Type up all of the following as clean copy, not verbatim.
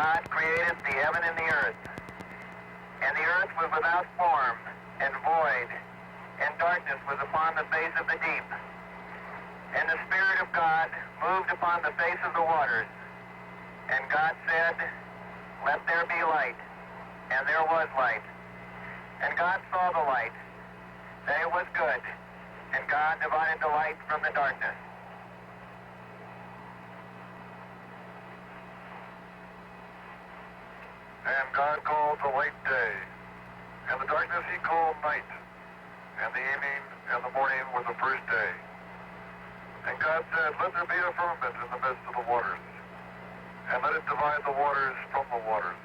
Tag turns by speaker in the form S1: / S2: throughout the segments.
S1: God created the heaven and the earth. And the earth was without form and void, and darkness was upon the face of the deep. And the Spirit of God moved upon the face of the waters. And God said, "Let there be light." And there was light. And God saw the light, that it was good. And God divided the light from the darkness.
S2: And God called the light day, and the darkness he called night, and the evening and the morning was the first day. And God said, "Let there be a firmament in the midst of the waters, and let it divide the waters from the waters."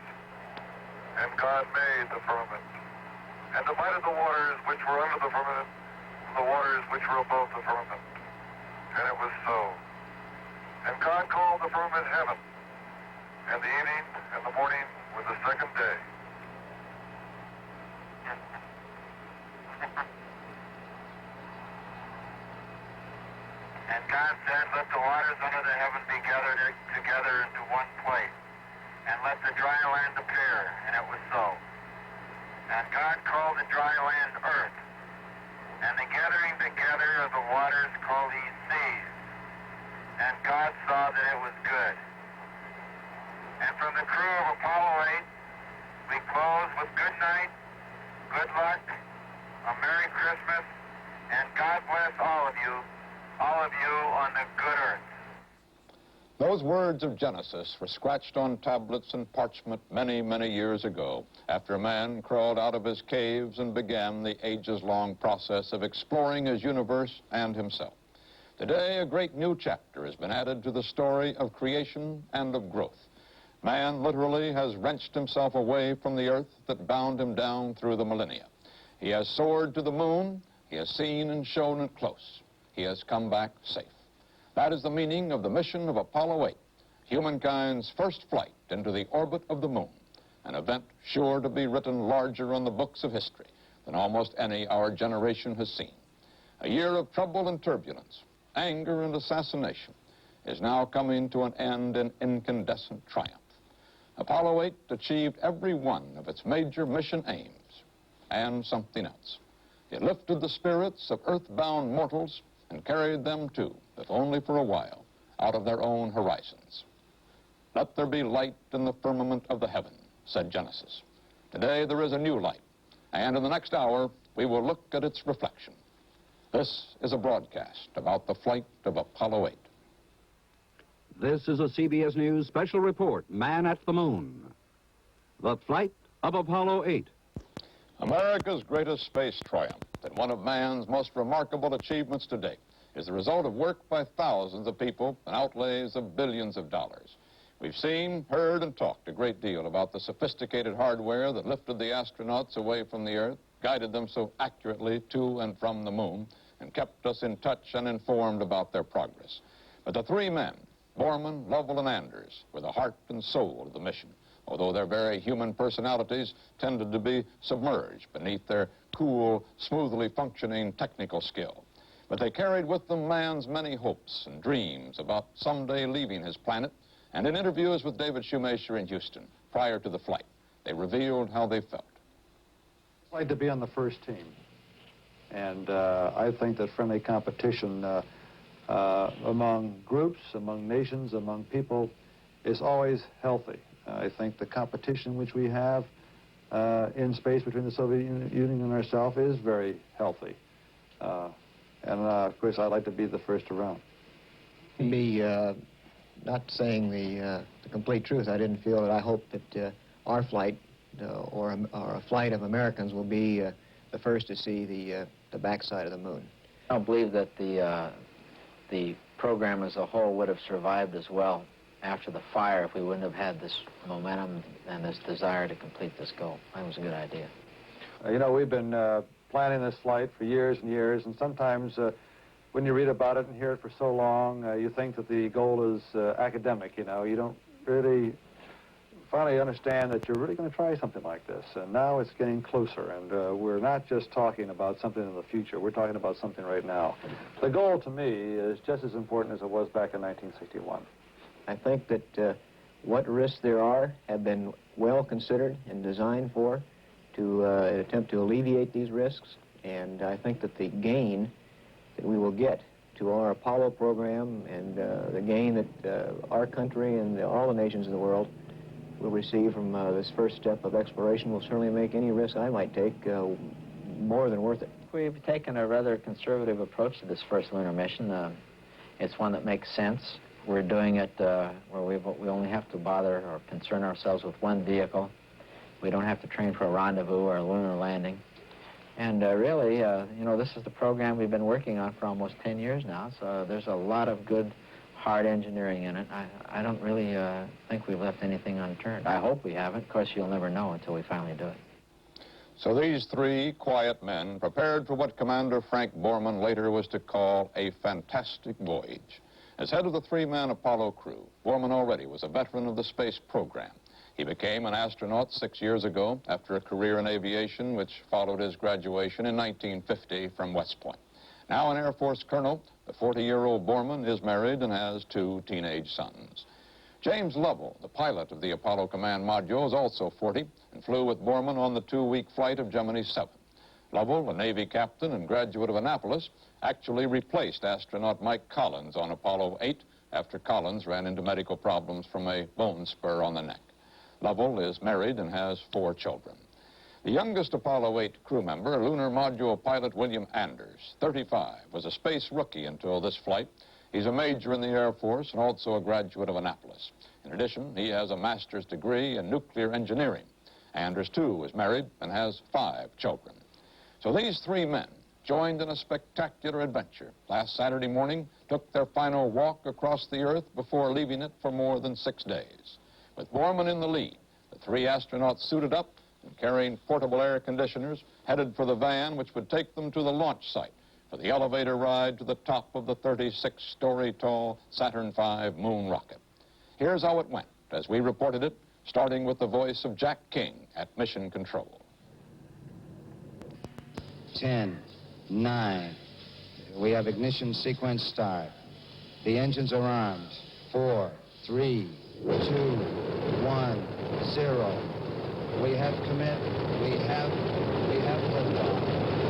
S2: And God made the firmament, and divided the waters which were under the firmament from the waters which were above the firmament. And it was so. And God called the firmament heaven, and the evening and the morning was the second day.
S1: And God said, "Let the waters under the heaven be gathered together into one place, and let the dry land appear." And it was so. And God called the dry land earth, and the gathering together of the waters called he seas. And God saw that it was good. And from the crew of Apollo 8, we close with good night, good luck, a Merry Christmas, and God bless all of you on the good earth.
S3: Those words of Genesis were scratched on tablets and parchment many, many years ago, after man crawled out of his caves and began the ages-long process of exploring his universe and himself. Today, a great new chapter has been added to the story of creation and of growth. Man literally has wrenched himself away from the earth that bound him down through the millennia. He has soared to the moon. He has seen and shown it close. He has come back safe. That is the meaning of the mission of Apollo 8, humankind's first flight into the orbit of the moon, an event sure to be written larger on the books of history than almost any our generation has seen. A year of trouble and turbulence, anger and assassination, is now coming to an end in incandescent triumph. Apollo 8 achieved every one of its major mission aims, and something else. It lifted the spirits of earthbound mortals and carried them too, if only for a while, out of their own horizons. "Let there be light in the firmament of the heaven," said Genesis. Today there is a new light, and in the next hour we will look at its reflection. This is a broadcast about the flight of Apollo 8.
S4: This is a CBS News special report, Man at the Moon. The flight of Apollo 8.
S3: America's greatest space triumph, and one of man's most remarkable achievements to date, is the result of work by thousands of people and outlays of billions of dollars. We've seen, heard, and talked a great deal about the sophisticated hardware that lifted the astronauts away from the Earth, guided them so accurately to and from the moon, and kept us in touch and informed about their progress. But the three men, Borman, Lovell, and Anders, were the heart and soul of the mission, although their very human personalities tended to be submerged beneath their cool, smoothly functioning technical skill. But they carried with them man's many hopes and dreams about someday leaving his planet, and in interviews with David Shoemaker in Houston prior to the flight, they revealed how they felt.
S5: I'd like to be on the first team, and I think that friendly competition among groups, among nations, among people is always healthy. I think the competition which we have in space between the Soviet Union and ourselves is very healthy. Of course, I'd like to be the first around.
S6: Not saying the complete truth, I didn't feel that I hoped that our flight or a flight of Americans will be the first to see the backside of the moon.
S7: I don't believe that the program as a whole would have survived as well after the fire if we wouldn't have had this momentum and this desire to complete this goal. I think it was a good idea.
S5: You know, we've been planning this flight for years and years, and sometimes when you read about it and hear it for so long, you think that the goal is academic, you know. You don't really finally understand that you're really going to try something like this. And now it's getting closer, and we're not just talking about something in the future. We're talking about something right now. The goal, to me, is just as important as it was back in 1961.
S6: I think that what risks there are have been well considered and designed for to attempt to alleviate these risks. And I think that the gain that we will get to our Apollo program and the gain that our country and all the nations in the world will receive from this first step of exploration will certainly make any risk I might take more than worth it.
S7: We've taken a rather conservative approach to this first lunar mission. It's one that makes sense. We're doing it where we only have to bother or concern ourselves with one vehicle. We don't have to train for a rendezvous or a lunar landing. And really, you know, this is the program we've been working on for almost 10 years now, so there's a lot of good, hard engineering in it. I don't really think we've left anything unturned. I hope we haven't. Of course, you'll never know until we finally do it.
S3: So these three quiet men prepared for what Commander Frank Borman later was to call a fantastic voyage. As head of the three-man Apollo crew, Borman already was a veteran of the space program. He became an astronaut 6 years ago after a career in aviation which followed his graduation in 1950 from West Point. Now an Air Force colonel, the 40-year-old Borman is married and has 2 teenage sons. James Lovell, the pilot of the Apollo Command Module, is also 40 and flew with Borman on the 2-week flight of Gemini 7. Lovell, a Navy captain and graduate of Annapolis, actually replaced astronaut Mike Collins on Apollo 8 after Collins ran into medical problems from a bone spur on the neck. Lovell is married and has 4 children. The youngest Apollo 8 crew member, lunar module pilot William Anders, 35, was a space rookie until this flight. He's a major in the Air Force and also a graduate of Annapolis. In addition, he has a master's degree in nuclear engineering. Anders, too, is married and has 5 children. So these 3 men, joined in a spectacular adventure, last Saturday morning took their final walk across the Earth before leaving it for more than 6 days. With Borman in the lead, the 3 astronauts suited up and carrying portable air conditioners headed for the van which would take them to the launch site for the elevator ride to the top of the 36-story tall Saturn V moon rocket. Here's how it went as we reported it, starting with the voice of Jack King at Mission Control.
S8: 10, 9. We have ignition sequence start. The engines are armed. 4, 3, 2, 1, 0. We have commit. We have liftoff.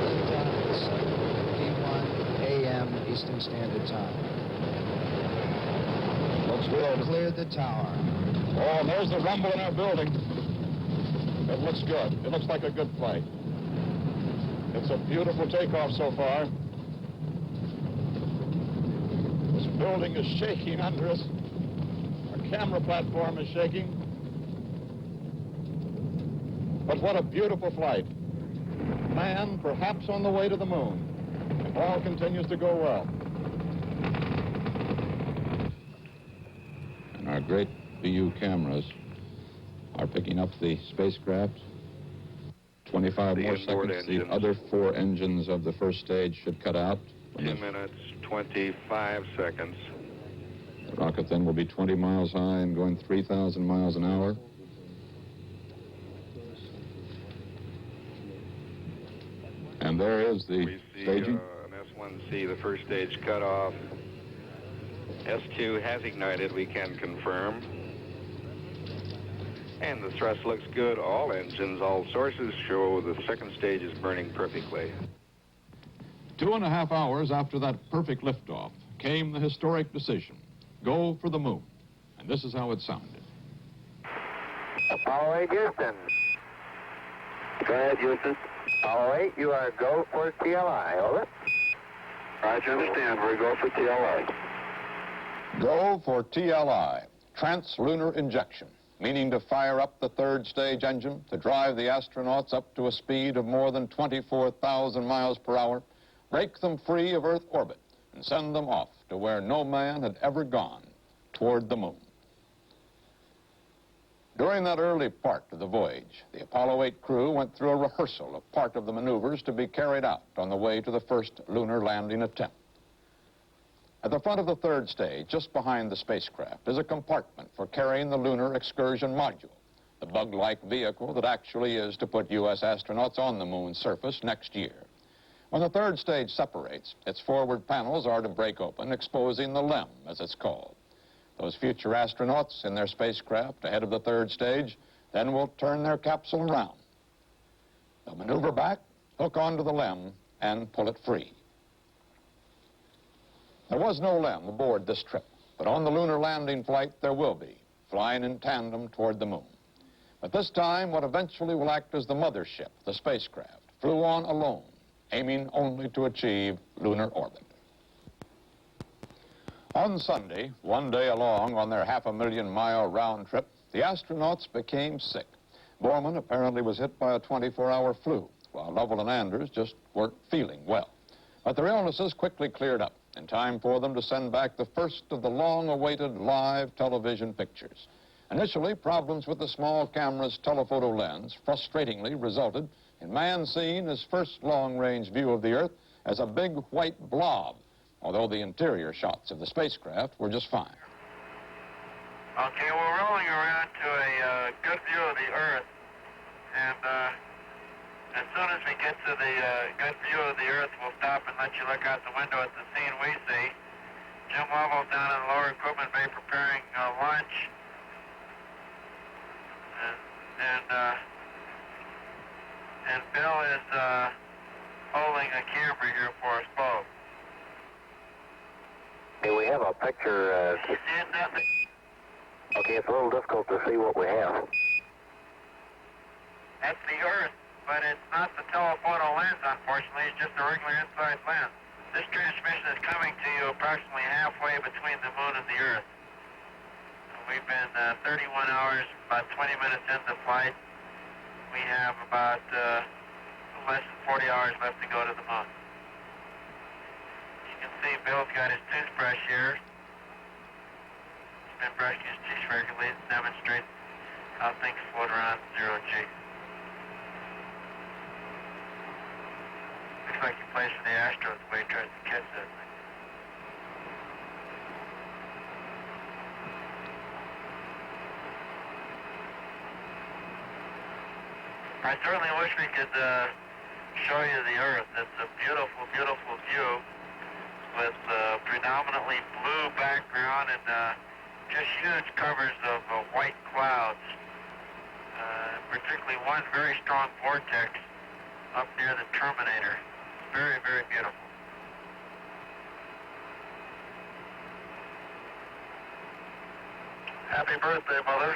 S8: Liftoff is 7:51 a.m. Eastern Standard Time.
S3: Looks good.
S8: Cleared the tower.
S3: Oh, and there's the rumble in our building. It looks good. It looks like a good flight. It's a beautiful takeoff so far. This building is shaking under us. Our camera platform is shaking. But what a beautiful flight. Man perhaps on the way to the moon. If all continues to go well. And our great VU cameras are picking up the spacecraft. 25 more seconds, the other 4 engines of the first stage should cut out.
S2: 2 minutes, 25 seconds.
S3: The rocket then will be 20 miles high and going 3,000 miles an hour. And there is the
S2: We see
S3: staging.
S2: an S1C, the first stage cut off. S2 has ignited, we can confirm. And the thrust looks good. All engines, all sources show the second stage is burning perfectly.
S3: 2.5 hours after that perfect liftoff came the historic decision. Go for the moon. And this is how it sounded.
S1: Apollo 8, Houston. Go ahead, Houston. Apollo 8, you are go for TLI. Over.
S2: Roger, understand. We're go for TLI.
S3: Go for TLI, trans-lunar injection, meaning to fire up the third stage engine to drive the astronauts up to a speed of more than 24,000 miles per hour, break them free of Earth orbit, and send them off to where no man had ever gone, toward the moon. During that early part of the voyage, the Apollo 8 crew went through a rehearsal of part of the maneuvers to be carried out on the way to the first lunar landing attempt. At the front of the third stage, just behind the spacecraft, is a compartment for carrying the lunar excursion module, the bug-like vehicle that actually is to put U.S. astronauts on the moon's surface next year. When the third stage separates, its forward panels are to break open, exposing the LEM, as it's called. Those future astronauts in their spacecraft ahead of the third stage then will turn their capsule around. They'll maneuver back, hook onto the LEM, and pull it free. There was no LEM aboard this trip, but on the lunar landing flight there will be, flying in tandem toward the moon. But this time, what eventually will act as the mothership, the spacecraft, flew on alone, aiming only to achieve lunar orbit. On Sunday, one day along on their 500,000-mile round trip, the astronauts became sick. Borman apparently was hit by a 24-hour flu, while Lovell and Anders just weren't feeling well. But their illnesses quickly cleared up in time for them to send back the first of the long-awaited live television pictures. Initially, problems with the small camera's telephoto lens frustratingly resulted in man seeing his first long-range view of the Earth as a big white blob, although the interior shots of the spacecraft were just fine.
S1: Okay, we're rolling around to a good view of the Earth, and as soon as we get to the good view of the Earth, we'll stop and let you look out the window at the scene we see. Jim Lovell down in the lower equipment bay preparing lunch, and Bill is holding a camera here for us both.
S9: Okay, we have a picture.
S1: You seeing nothing?
S9: Okay, it's a little difficult to see what we have.
S1: That's the Earth, but it's not the telephoto lens, unfortunately. It's just a regular inside lens. This transmission is coming to you approximately halfway between the moon and the Earth. We've been 31 hours, about 20 minutes into flight. We have about less than 40 hours left to go to the moon. You can see Bill's got his toothbrush here. He's been brushing his teeth regularly to demonstrate how things float around zero G. Looks like he plays for the Astros the way he tries to catch that thing. I certainly wish we could show you the Earth. It's a beautiful, beautiful view with predominantly blue background and just huge covers of white clouds, particularly one very strong vortex up near the terminator. Very, very beautiful.
S2: Happy birthday, Mother.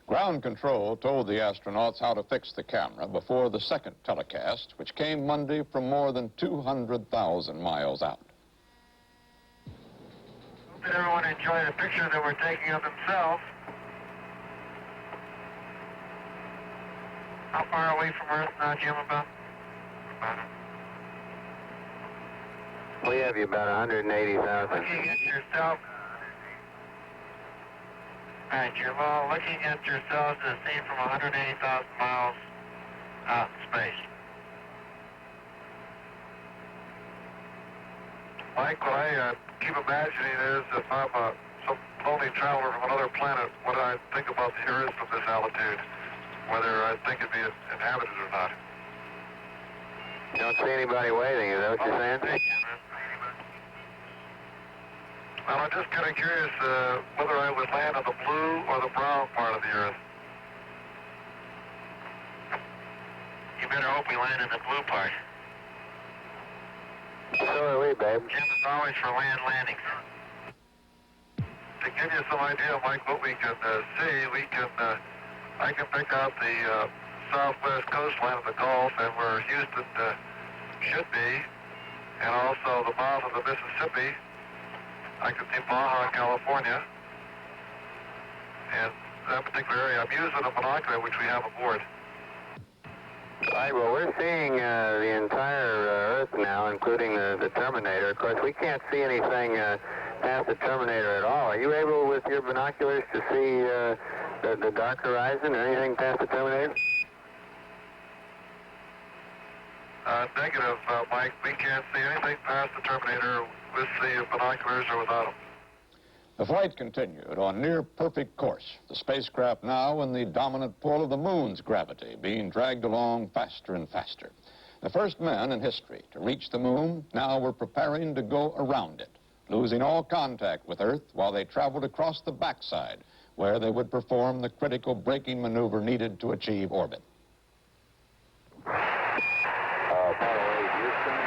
S3: Ground control told the astronauts how to fix the camera before the second telecast, which came Monday from more than 200,000 miles out.
S1: Hope that everyone enjoyed the picture that we're taking of themselves. How far away from Earth now, Jim, about?
S9: We have you about 180,000.
S1: Looking at yourself. All right, you're looking at yourselves as seen from 180,000 miles out in space.
S2: Mike, what I keep imagining is if I'm some lonely traveler from another planet, what I think about the Earth from this altitude, whether I think it'd be inhabited or not.
S9: You don't see anybody waiting, is that what you're saying?
S2: Well, I'm just kind of curious whether I would land on the blue or the brown part of the Earth.
S1: You better hope we land in the blue part.
S9: So are we, babe.
S1: Jim is always for land landings.
S2: To give you some idea, Mike, what we can see, I can pick out the southwest coastline of the Gulf and where Houston should be, and also the mouth of the Mississippi. I can see Baja, California, and that particular area. I'm using a binocular, which we have aboard.
S9: All right, well, we're seeing the entire Earth now, including the Terminator. Of course, we can't see anything past the Terminator at all. Are you able, with your binoculars, to see the dark horizon or anything past the Terminator?
S2: Negative, Mike. We can't see anything past the Terminator with the binoculars or without them.
S3: The flight continued on near perfect course, the spacecraft now in the dominant pull of the moon's gravity, being dragged along faster and faster. The first men in history to reach the moon now were preparing to go around it, losing all contact with Earth while they traveled across the backside, where they would perform the critical braking maneuver needed to achieve orbit.
S9: Apollo 8, Houston,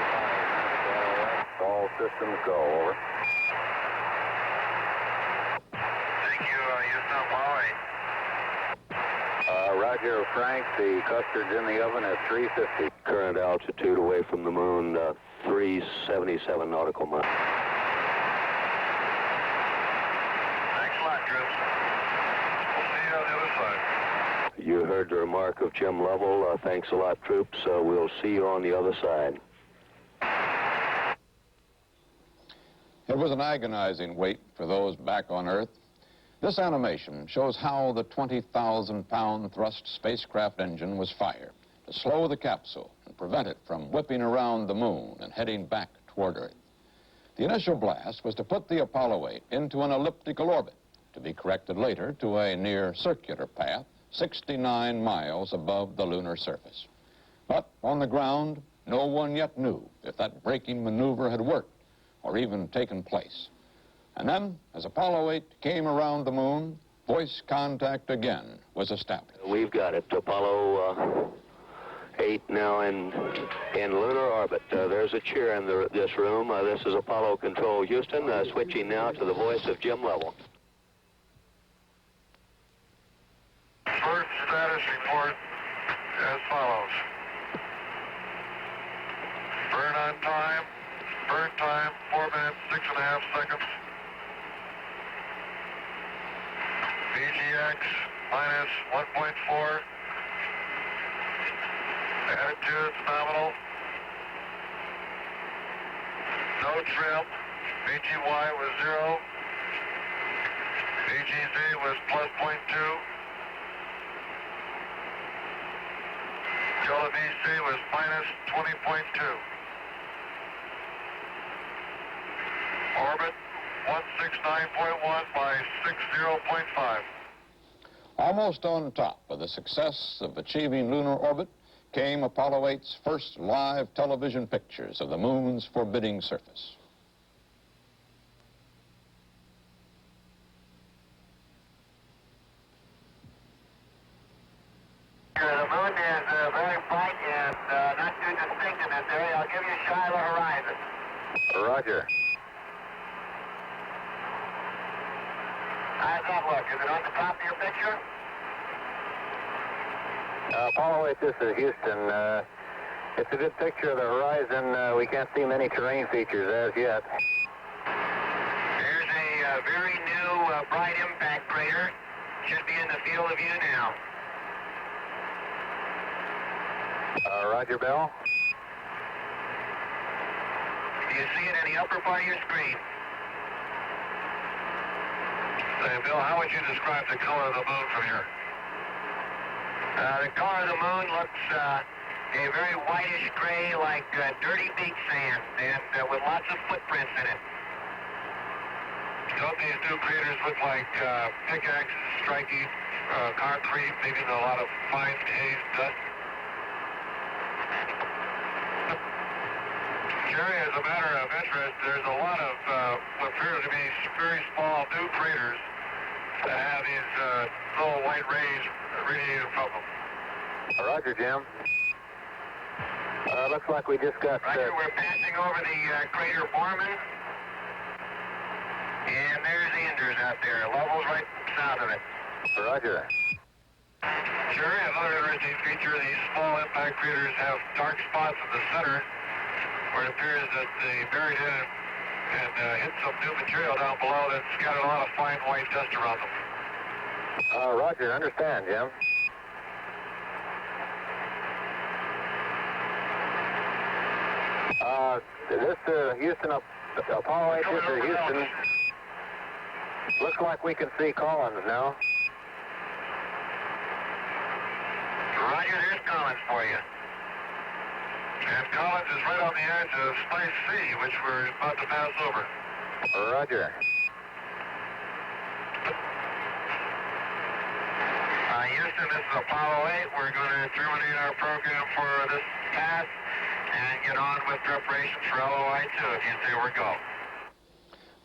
S9: all systems go, over.
S1: Thank you, Houston, Apollo 8.
S9: Roger, Frank, the custard's in the oven at 350. Current altitude away from the moon, 377 nautical miles.
S1: Thanks a lot, Drew. We'll see you on the other side.
S9: You heard the remark of Jim Lovell. Thanks a lot, troops. We'll see you on the other side.
S3: It was an agonizing wait for those back on Earth. This animation shows how the 20,000-pound thrust spacecraft engine was fired to slow the capsule and prevent it from whipping around the moon and heading back toward Earth. The initial blast was to put the Apollo 8 into an elliptical orbit, to be corrected later to a near circular path 69 miles above the lunar surface. But on the ground, no one yet knew if that braking maneuver had worked or even taken place. And then, as Apollo 8 came around the moon, voice contact again was established.
S9: We've got it. Apollo 8 now in lunar orbit. There's a chair in this room. This is Apollo Control Houston, switching now to the voice of Jim Lovell.
S2: First status report as follows. Burn on time. Burn time, 4 minutes, 6.5 seconds. VGX minus 1.4. Attitudes nominal. No trim. VGY was 0. VGZ was plus 0.2. Yellow VC was minus 20.2. Orbit 169.1 by 60.5.
S3: Almost on top of the success of achieving lunar orbit came Apollo 8's first live television pictures of the moon's forbidding surface.
S1: The moon is very bright and not too distinct in this area. I'll give you Shiloh horizon.
S9: Roger.
S1: How's that look? Is it on the top of your picture?
S9: Apollo 8, this is Houston. It's a good picture of the horizon. We can't see many terrain features as yet.
S1: There's a very new bright impact crater. Should be in the field of view now.
S9: Roger, Bell.
S1: Do you see it in the upper part of your screen?
S2: Hey, Bill, how would you describe the color of the moon from here?
S1: The color of the moon looks a very whitish gray, like dirty beach sand, and with lots of footprints in it.
S2: Don't these new craters look like pickaxes striking concrete, leaving a lot of fine haze dust? Jerry, as a matter of interest, there's a lot of what appears to be very small new craters that have these little white rays radiating from them.
S9: Roger, Jim. Looks like we just got...
S1: Roger, we're passing over the crater Borman. And there's Anders out there. Level's right south of it.
S9: Roger.
S2: Jerry, another interesting feature, these small impact craters have dark spots in the center where it appears that they buried in and hit some new material down below that scattered a lot of fine white dust around them.
S9: Roger, understand, Jim. This Houston, Apollo 8, this is Houston. Looks like we can see Collins now.
S1: Roger, there's Collins for you.
S2: And Collins is right on the edge of Space C, which we're about to pass over.
S9: Roger.
S1: Houston, this is Apollo 8. We're going to terminate our program for this pass and get on with preparations for LOI 2 if you say we're go.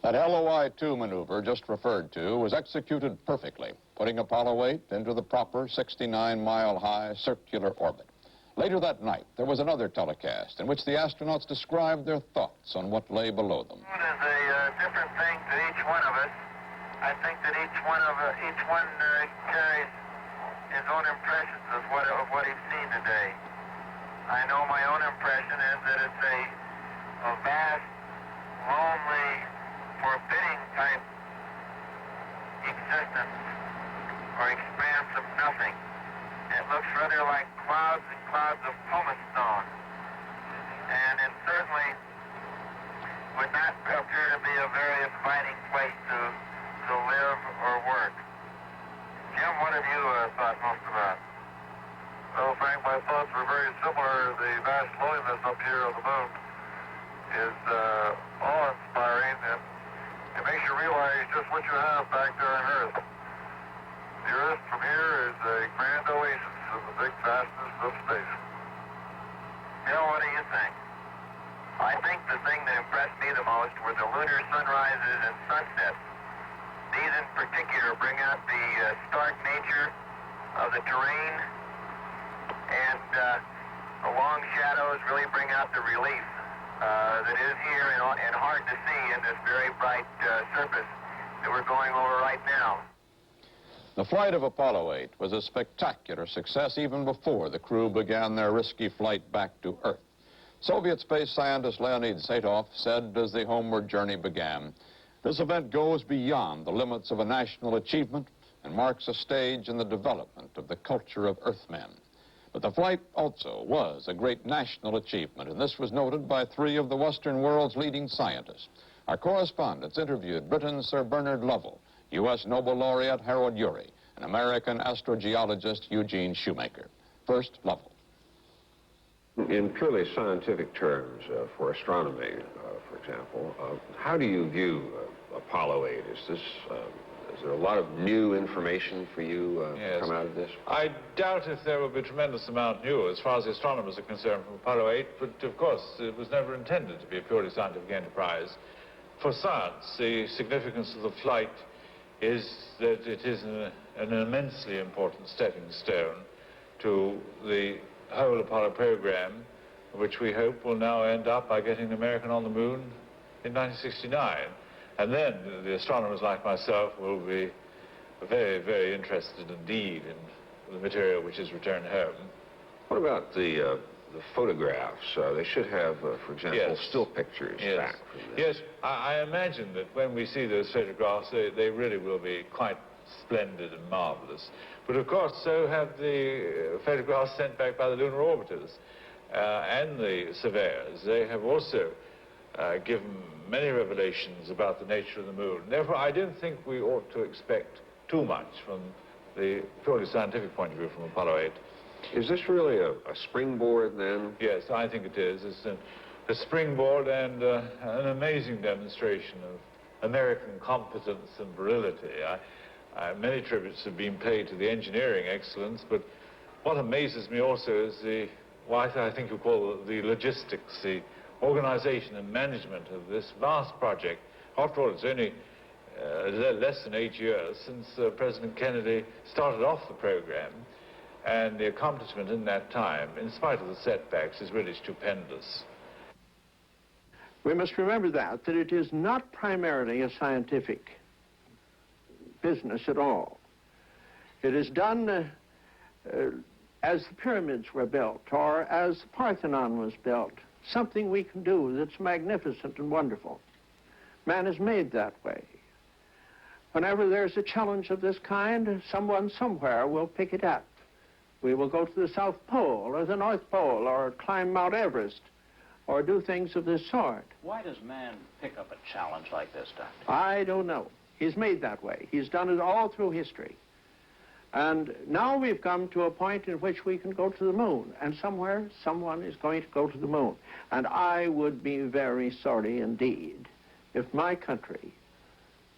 S3: That LOI-2 maneuver just referred to was executed perfectly, putting Apollo 8 into the proper 69-mile-high circular orbit. Later that night, there was another telecast in which the astronauts described their thoughts on what lay below them.
S1: It is a different thing to each one of us. I think that each one carries his own impressions of what he's seen today. I know my own impression is that it's a vast, lonely, forbidding type existence or expanse of nothing. It looks rather like clouds and clouds of pumice stone. And it certainly would not appear to be a very inviting place to live or work. Jim, what have you thought most about?
S2: Well, Frank, my thoughts were very similar. The vast loneliness up here on the moon is awe-inspiring, and it makes you realize just what you have back there on Earth. The Earth from here is a grand oasis in the big vastness of space.
S1: Bill, what do you think? I think the thing that impressed me the most were the lunar sunrises and sunsets. These in particular bring out the stark nature of the terrain, and the long shadows really bring out the relief that is here and hard to see in this very bright surface that we're going over right now.
S3: The flight of Apollo 8 was a spectacular success even before the crew began their risky flight back to Earth. Soviet space scientist Leonid Saitov said as the homeward journey began, "This event goes beyond the limits of a national achievement and marks a stage in the development of the culture of Earthmen." But the flight also was a great national achievement, and this was noted by 3 of the Western world's leading scientists. Our correspondents interviewed Britain's Sir Bernard Lovell, U.S. Nobel laureate Harold Urey, and American astrogeologist Eugene Shoemaker. First, Lovell.
S10: In purely scientific terms, for astronomy, for example, how do you view Apollo 8? Is there a lot of new information for you
S11: Yes.
S10: come out of this?
S11: I doubt if there will be a tremendous amount new as far as the astronomers are concerned from Apollo 8, but of course it was never intended to be a purely scientific enterprise. For science, the significance of the flight is that it is an immensely important stepping stone to the whole Apollo program, which we hope will now end up by getting the American on the moon in 1969. And then the astronomers like myself will be very, very interested indeed in the material which is returned home.
S10: What about the photographs? They should have, for example,
S11: Yes.
S10: still pictures
S11: Yes.
S10: back from this.
S11: Yes, I imagine that when we see those photographs, they really will be quite splendid and marvelous. But of course, so have the photographs sent back by the lunar orbiters and the surveyors. They have also given many revelations about the nature of the moon. Therefore, I don't think we ought to expect too much from the purely scientific point of view from Apollo 8.
S10: Is this really a springboard, then?
S11: Yes, I think it is. It's a springboard and an amazing demonstration of American competence and virility. Many tributes have been paid to the engineering excellence, but what amazes me also is what I think you call the logistics, the organization and management of this vast project. After all, it's only less than 8 years since President Kennedy started off the program, and the accomplishment in that time, in spite of the setbacks, is really stupendous.
S12: We must remember that it is not primarily a scientific business at all. It is done as the pyramids were built or as the Parthenon was built, something we can do that's magnificent and wonderful. Man is made that way. Whenever there's a challenge of this kind, someone somewhere will pick it up. We will go to the South Pole or the North Pole or climb Mount Everest or do things of this sort.
S13: Why does man pick up a challenge like this, Doctor?
S12: I don't know. He's made that way. He's done it all through history. And now we've come to a point in which we can go to the moon, and somewhere someone is going to go to the moon. And I would be very sorry indeed if my country,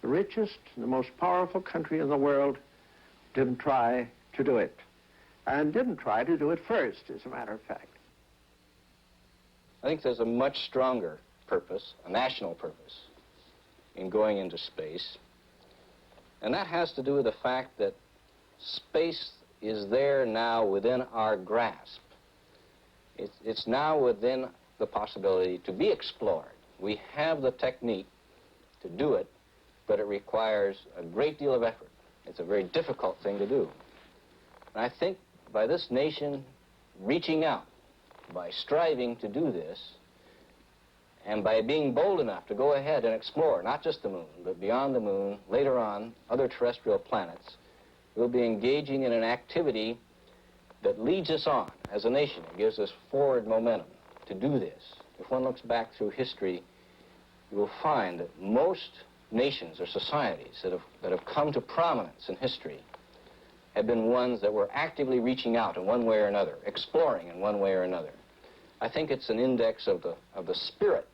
S12: the richest, the most powerful country in the world, didn't try to do it. And didn't try to do it first, as a matter of fact.
S14: I think there's a much stronger purpose, a national purpose, in going into space. And that has to do with the fact that space is there now within our grasp. It's now within the possibility to be explored. We have the technique to do it, but it requires a great deal of effort. It's a very difficult thing to do. And I think by this nation reaching out, by striving to do this, and by being bold enough to go ahead and explore, not just the moon, but beyond the moon, later on, other terrestrial planets, we'll be engaging in an activity that leads us on as a nation. It gives us forward momentum to do this. If one looks back through history, you will find that most nations or societies that have come to prominence in history have been ones that were actively reaching out in one way or another, exploring in one way or another. I think it's an index of the spirit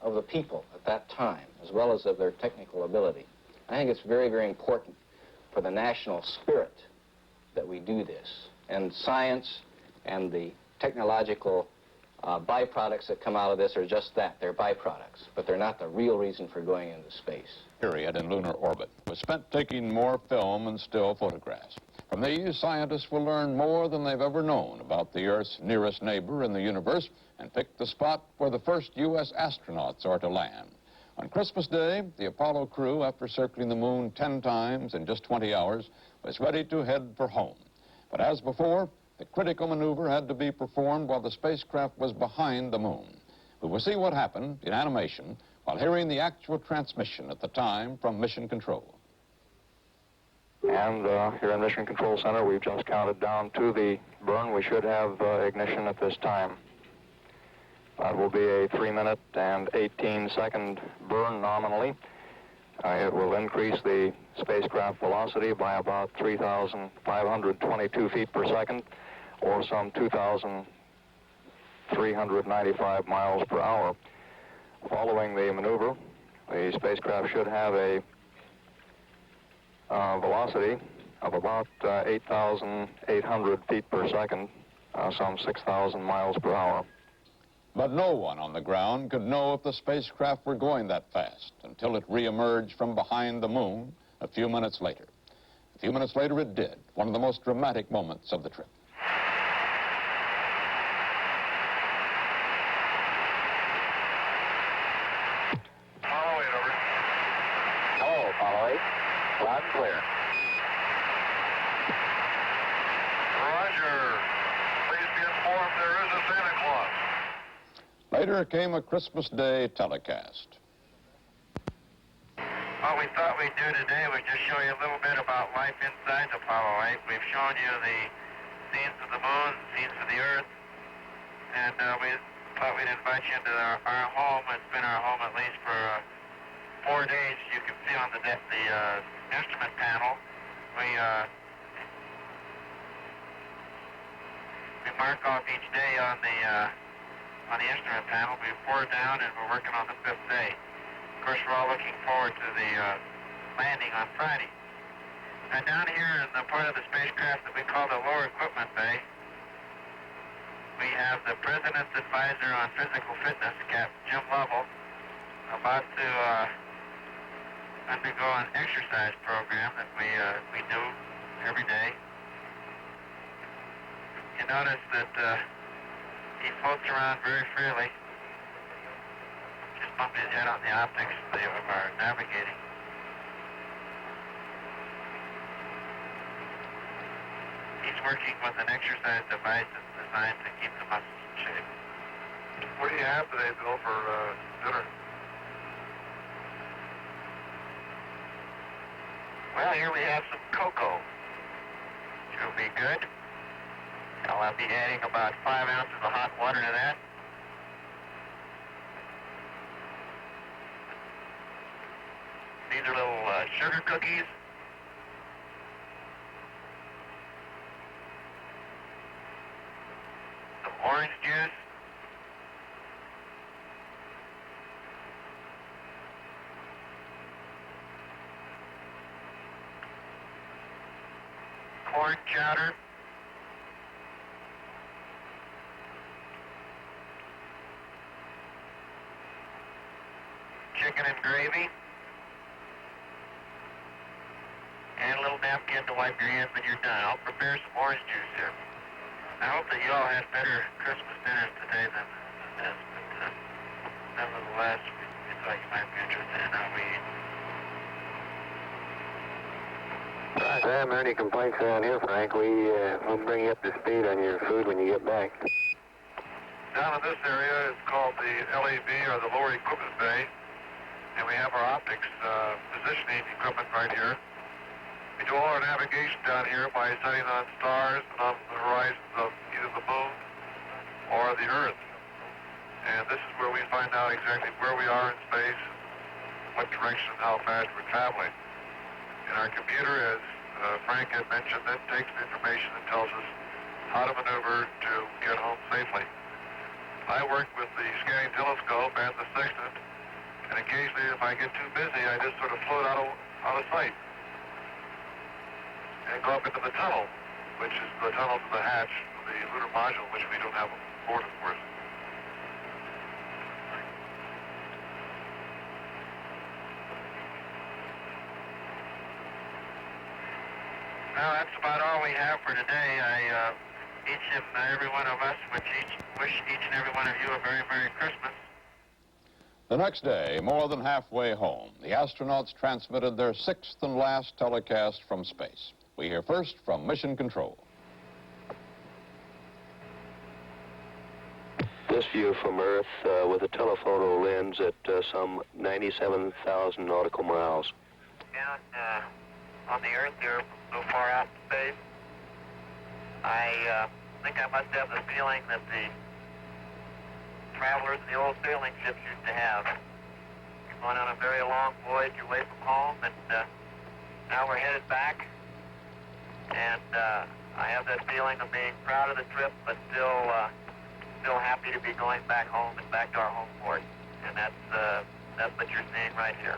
S14: of the people at that time, as well as of their technical ability. I think it's very, very important for the national spirit that we do this. And science and the technological byproducts that come out of this are just that. They're byproducts, but they're not the real reason for going into space.
S3: Period in lunar orbit was spent taking more film and still photographs. From these, scientists will learn more than they've ever known about the Earth's nearest neighbor in the universe and pick the spot where the first U.S. astronauts are to land. On Christmas Day, the Apollo crew, after circling the moon 10 times in just 20 hours, was ready to head for home. But as before, the critical maneuver had to be performed while the spacecraft was behind the moon. We will see what happened in animation while hearing the actual transmission at the time from Mission Control.
S2: And here in Mission Control Center, we've just counted down to the burn. We should have ignition at this time. That will be a 3-minute and 18-second burn nominally. It will increase the spacecraft velocity by about 3,522 feet per second, or some 2,395 miles per hour. Following the maneuver, the spacecraft should have a velocity of about 8,800 feet per second, some 6,000 miles per hour.
S3: But no one on the ground could know if the spacecraft were going that fast until it re-emerged from behind the moon a few minutes later. A few minutes later it did, one of the most dramatic moments of the trip.
S2: Apollo 8, over.
S9: Hello, Apollo 8. Loud and clear.
S2: Roger. Please be informed there is a Santa Claus.
S3: Later came a Christmas Day telecast.
S1: What we thought we'd do today was just show you a little bit about life inside Apollo 8. We've shown you the scenes of the moon, scenes of the Earth, and we thought we'd invite you into our home. It's been our home at least for 4 days. You can see on the instrument panel, we mark off each day on the instrument panel. We've 4 down and we're working on the 5th day. Of course, we're all looking forward to the landing on Friday. And down here in the part of the spacecraft that we call the lower equipment bay, we have the President's Advisor on Physical Fitness, Captain Jim Lovell, about to undergo an exercise program that we do every day. You notice that he floats around very freely, just bumping his head on the optics of our navigating. He's working with an exercise device that's designed to keep the muscles in shape.
S2: What do you have today, Bill, for dinner?
S1: Well, here we have some cocoa. Should be good. I'll be adding about 5 ounces of hot water to that. These are little sugar cookies. Some orange juice. Corn chowder. Chicken and gravy. napkin to wipe your hands when you're done. I'll prepare some orange juice here. I hope that you all had better Christmas dinners today than this, but nevertheless, we thought you might be interested in how we eat.
S9: Right, I haven't heard any complaints around here, Frank. We'll bring you up to speed on your food when you get back.
S2: Down in this area, it's called the LEB, or the Lower Equipment Bay, and we have our optics positioning equipment right here. We do all our navigation down here by setting on stars and on the horizons of either the moon or the Earth. And this is where we find out exactly where we are in space, what direction and how fast we're traveling. And our computer, as Frank had mentioned, then takes the information and tells us how to maneuver to get home safely. I work with the scanning telescope and the sextant, and occasionally if I get too busy, I just sort of float out of sight and go up into the tunnel, which is the tunnel to the hatch of the lunar module, which we don't have aboard, of course.
S1: Well, that's about all we have for today. Each and every one of us wish each and every one of you a very Merry Christmas.
S3: The next day, more than halfway home, the astronauts transmitted their sixth and last telecast from space. We hear first from Mission Control.
S15: This view from Earth with a telephoto lens at some 97,000 nautical miles.
S1: Down on the Earth here, so far out in space, I think I must have the feeling that the travelers in the old sailing ships used to have. You're going on a very long voyage away from home, and now we're headed back. And I have that feeling of being proud of the trip, but still happy to be going back home and back to our home port. And that's what you're seeing right here.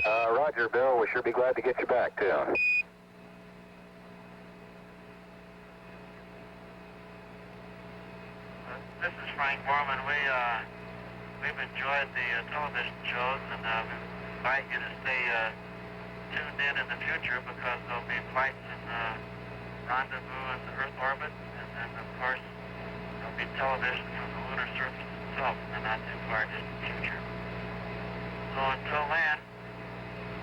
S9: Roger, Bill. We'll sure be glad to get you back, too.
S1: This is Frank Borman. We've enjoyed the television shows, and we invite you to stay tuned in the future, because there'll be flights in rendezvous in the Earth orbit, and then, of course, there'll be television from the lunar surface itself in the not too far distant future. So until then,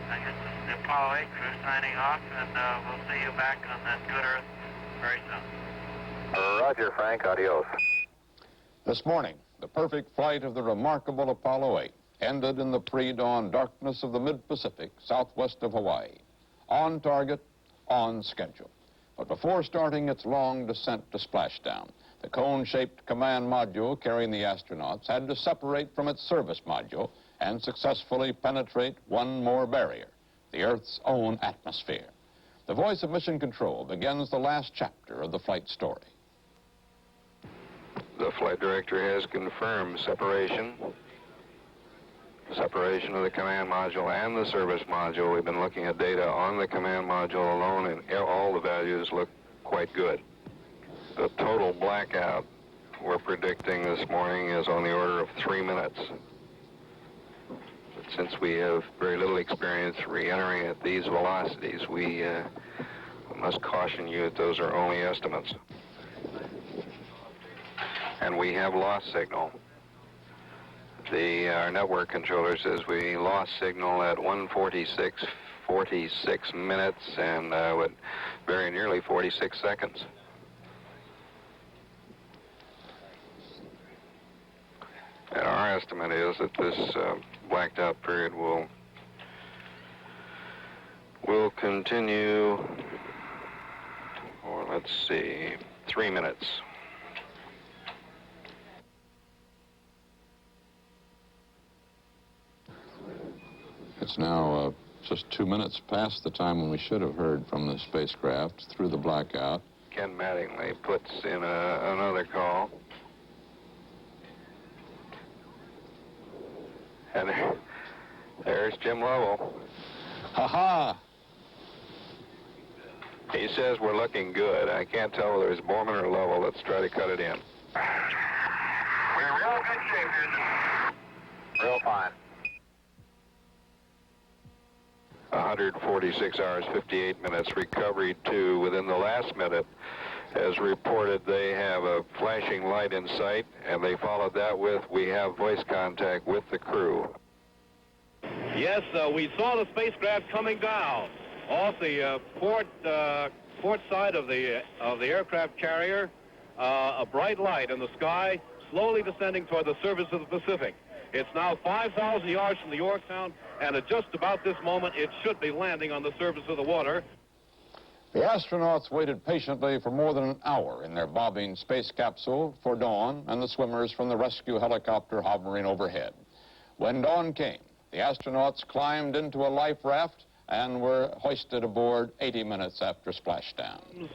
S1: I guess this is the Apollo 8 crew signing off, and we'll see you back on that good Earth very soon.
S9: Roger, Frank. Adios.
S3: This morning, the perfect flight of the remarkable Apollo 8 ended in the pre-dawn darkness of the mid-Pacific, southwest of Hawaii. On target, on schedule. But before starting its long descent to splashdown, the cone-shaped command module carrying the astronauts had to separate from its service module and successfully penetrate one more barrier, the Earth's own atmosphere. The voice of Mission Control begins the last chapter of the flight story.
S10: The flight director has confirmed separation of the command module and the service module. We've been looking at data on the command module alone, and all the values look quite good. The total blackout we're predicting this morning is on the order of 3 minutes. But since we have very little experience re-entering at these velocities, we must caution you that those are only estimates. And we have lost signal. Our network controller says we lost signal at 1:46 minutes and with very nearly 46 seconds. And our estimate is that this blacked out period will continue, or let's see, 3 minutes.
S3: It's now just 2 minutes past the time when we should have heard from the spacecraft through the blackout.
S10: Ken Mattingly puts in another call. And there's Jim Lovell.
S3: Ha-ha!
S10: He says we're looking good. I can't tell whether it's Borman or Lovell. Let's try to cut it in.
S1: We're in real good shape here.
S9: Real fine.
S2: 146 hours, 58 minutes. Recovery 2 within the last minute. As reported, they have a flashing light in sight, and they followed that with, we have voice contact with the crew.
S16: Yes, we saw the spacecraft coming down off the port side of the aircraft carrier. A bright light in the sky, slowly descending toward the surface of the Pacific. It's now 5,000 yards from the Yorktown, and at just about this moment, it should be landing on the surface of the water.
S3: The astronauts waited patiently for more than an hour in their bobbing space capsule for dawn and the swimmers from the rescue helicopter hovering overhead. When dawn came, the astronauts climbed into a life raft and were hoisted aboard 80 minutes after splashdown.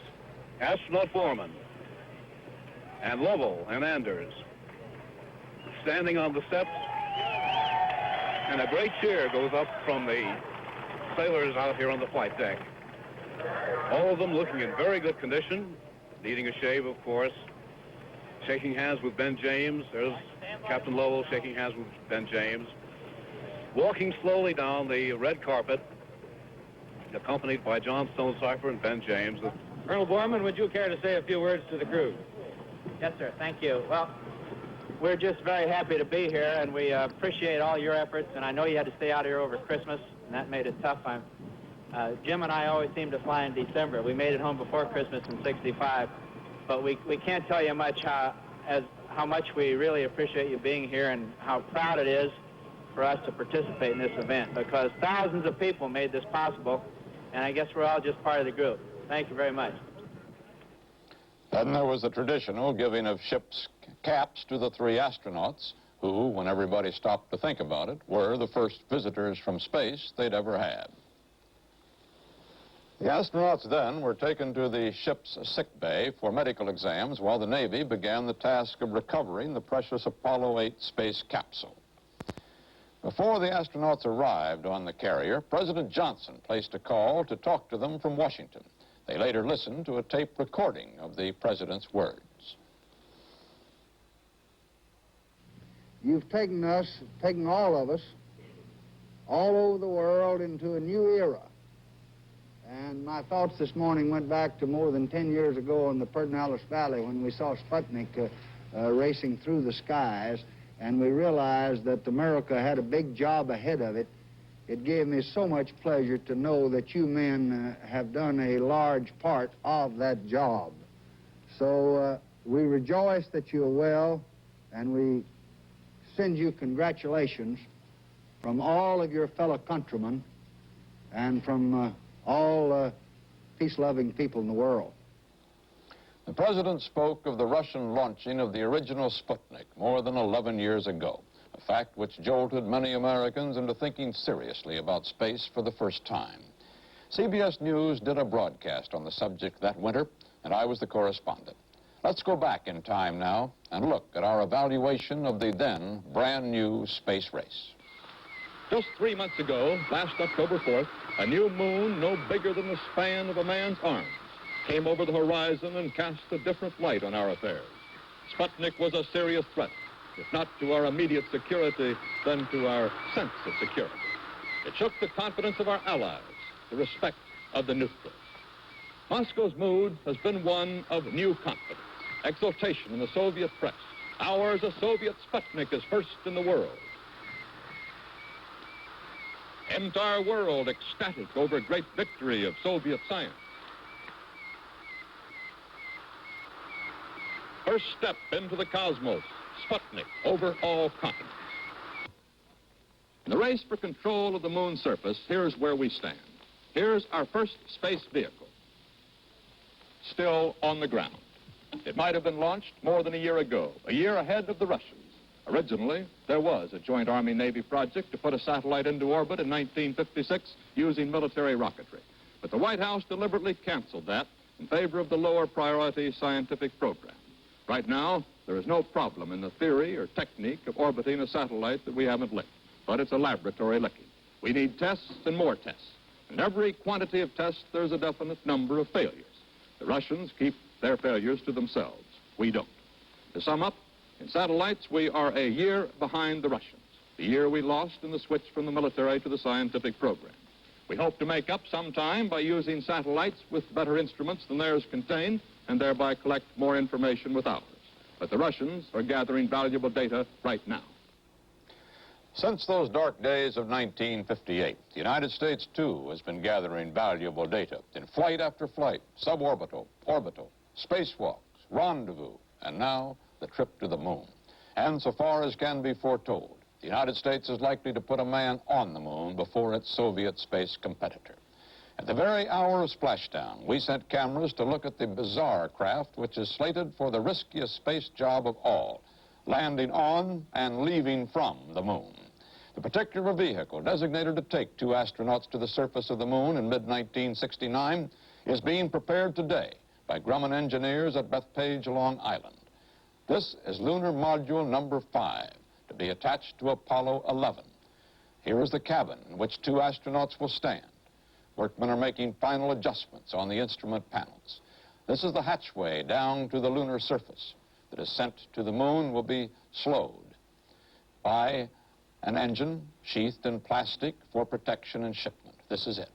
S16: Astronaut Foreman and Lovell and Anders standing on the steps, and a great cheer goes up from the sailors out here on the flight deck. All of them looking in very good condition, needing a shave, of course. Shaking hands with Ben James. There's Captain Lovell shaking hands with Ben James. Walking slowly down the red carpet, accompanied by John Stonecipher and Ben James.
S17: Colonel Borman, would you care to say a few words to the crew?
S13: Yes, sir. Thank you. Well, we're just very happy to be here, and we appreciate all your efforts. And I know you had to stay out here over Christmas, and that made it tough. Jim and I always seem to fly in December. We made it home before Christmas in '65, but we can't tell you much how much we really appreciate you being here and how proud it is for us to participate in this event, because thousands of people made this possible, and I guess we're all just part of the group. Thank you very much.
S3: Then there was the traditional giving of ship's caps to the three astronauts, who, when everybody stopped to think about it, were the first visitors from space they'd ever had. The astronauts then were taken to the ship's sick bay for medical exams while the Navy began the task of recovering the precious Apollo 8 space capsule. Before the astronauts arrived on the carrier, President Johnson placed a call to talk to them from Washington. They later listened to a tape recording of the president's words.
S18: You've taken all of us, all over the world, into a new era. And my thoughts this morning went back to more than 10 years ago in the Pedernales Valley when we saw Sputnik racing through the skies, and we realized that America had a big job ahead of it. It gave me so much pleasure to know that you men have done a large part of that job. So we rejoice that you're well, and we send you congratulations from all of your fellow countrymen and from all peace-loving people in the world.
S3: The president spoke of the Russian launching of the original Sputnik more than 11 years ago, a fact which jolted many Americans into thinking seriously about space for the first time. CBS News did a broadcast on the subject that winter, and I was the correspondent. Let's go back in time now and look at our evaluation of the then brand-new space race.
S19: Just 3 months ago, last October 4th, a new moon no bigger than the span of a man's arm came over the horizon and cast a different light on our affairs. Sputnik was a serious threat, if not to our immediate security, then to our sense of security. It shook the confidence of our allies, the respect of the neutrals. Moscow's mood has been one of new confidence, exultation in the Soviet press. Ours, a Soviet Sputnik, is first in the world. Entire world ecstatic over great victory of Soviet science. First step into the cosmos, Sputnik over all continents. In the race for control of the moon's surface, here's where we stand. Here's our first space vehicle, still on the ground. It might have been launched more than a year ago, a year ahead of the Russians. Originally, there was a joint Army-Navy project to put a satellite into orbit in 1956 using military rocketry. But the White House deliberately canceled that in favor of the lower priority scientific program. Right now, there is no problem in the theory or technique of orbiting a satellite that we haven't licked, but it's a laboratory licking. We need tests and more tests. In every quantity of tests, there's a definite number of failures. The Russians keep their failures to themselves. We don't. To sum up, in satellites, we are a year behind the Russians, the year we lost in the switch from the military to the scientific program. We hope to make up some time by using satellites with better instruments than theirs contain, and thereby collect more information with ours. But the Russians are gathering valuable data right now.
S3: Since those dark days of 1958, the United States, too, has been gathering valuable data in flight after flight, suborbital, orbital, spacewalks, rendezvous, and now the trip to the moon. And so far as can be foretold, the United States is likely to put a man on the moon before its Soviet space competitor. At the very hour of splashdown, we sent cameras to look at the bizarre craft which is slated for the riskiest space job of all, landing on and leaving from the moon. The particular vehicle designated to take 2 astronauts to the surface of the moon in mid-1969 is being prepared today by Grumman engineers at Bethpage, Long Island. This is lunar module number 5, to be attached to Apollo 11. Here is the cabin in which 2 astronauts will stand. Workmen are making final adjustments on the instrument panels. This is the hatchway down to the lunar surface. The descent to the moon will be slowed by an engine sheathed in plastic for protection and shipment. This is it.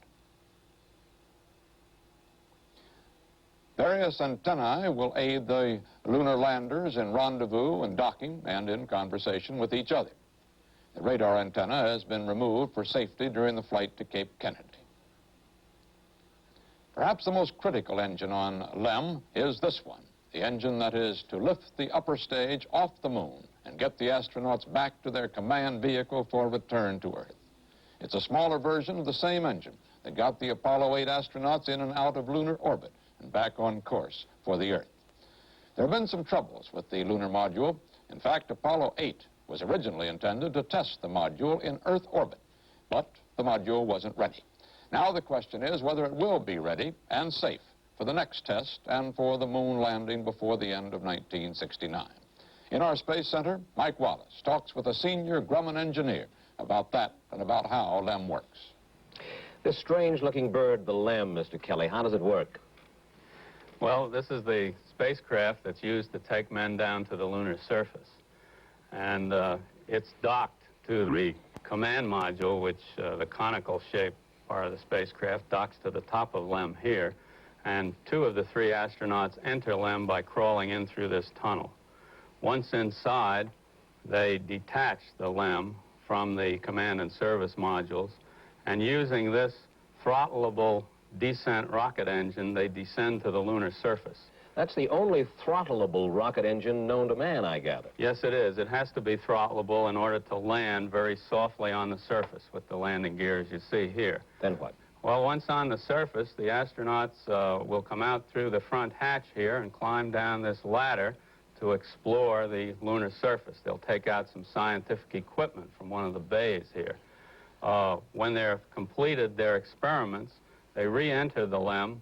S3: Various antennae will aid the lunar landers in rendezvous and docking and in conversation with each other. The radar antenna has been removed for safety during the flight to Cape Kennedy. Perhaps the most critical engine on LEM is this one, the engine that is to lift the upper stage off the moon and get the astronauts back to their command vehicle for return to Earth. It's a smaller version of the same engine that got the Apollo 8 astronauts in and out of lunar orbit and back on course for the Earth. There have been some troubles with the lunar module. In fact, Apollo 8 was originally intended to test the module in Earth orbit, but the module wasn't ready. Now the question is whether it will be ready and safe for the next test and for the moon landing before the end of 1969. In our Space Center, Mike Wallace talks with a senior Grumman engineer about that and about how LEM works.
S20: This strange-looking bird, the LEM, Mr. Kelly, how does it work?
S21: Well, this is the spacecraft that's used to take men down to the lunar surface. And it's docked to the command module, which the conical-shaped part of the spacecraft docks to the top of LEM here. And 2 of the 3 astronauts enter LEM by crawling in through this tunnel. Once inside, they detach the LEM from the command and service modules, and using this throttleable descent rocket engine, they descend to the lunar surface.
S20: That's the only throttleable rocket engine known to man, I gather.
S21: Yes, it is. It has to be throttleable in order to land very softly on the surface with the landing gears you see here.
S20: Then what?
S21: Well, once on the surface, the astronauts will come out through the front hatch here and climb down this ladder to explore the lunar surface. They'll take out some scientific equipment from one of the bays here. When they've completed their experiments, they re-enter the LEM,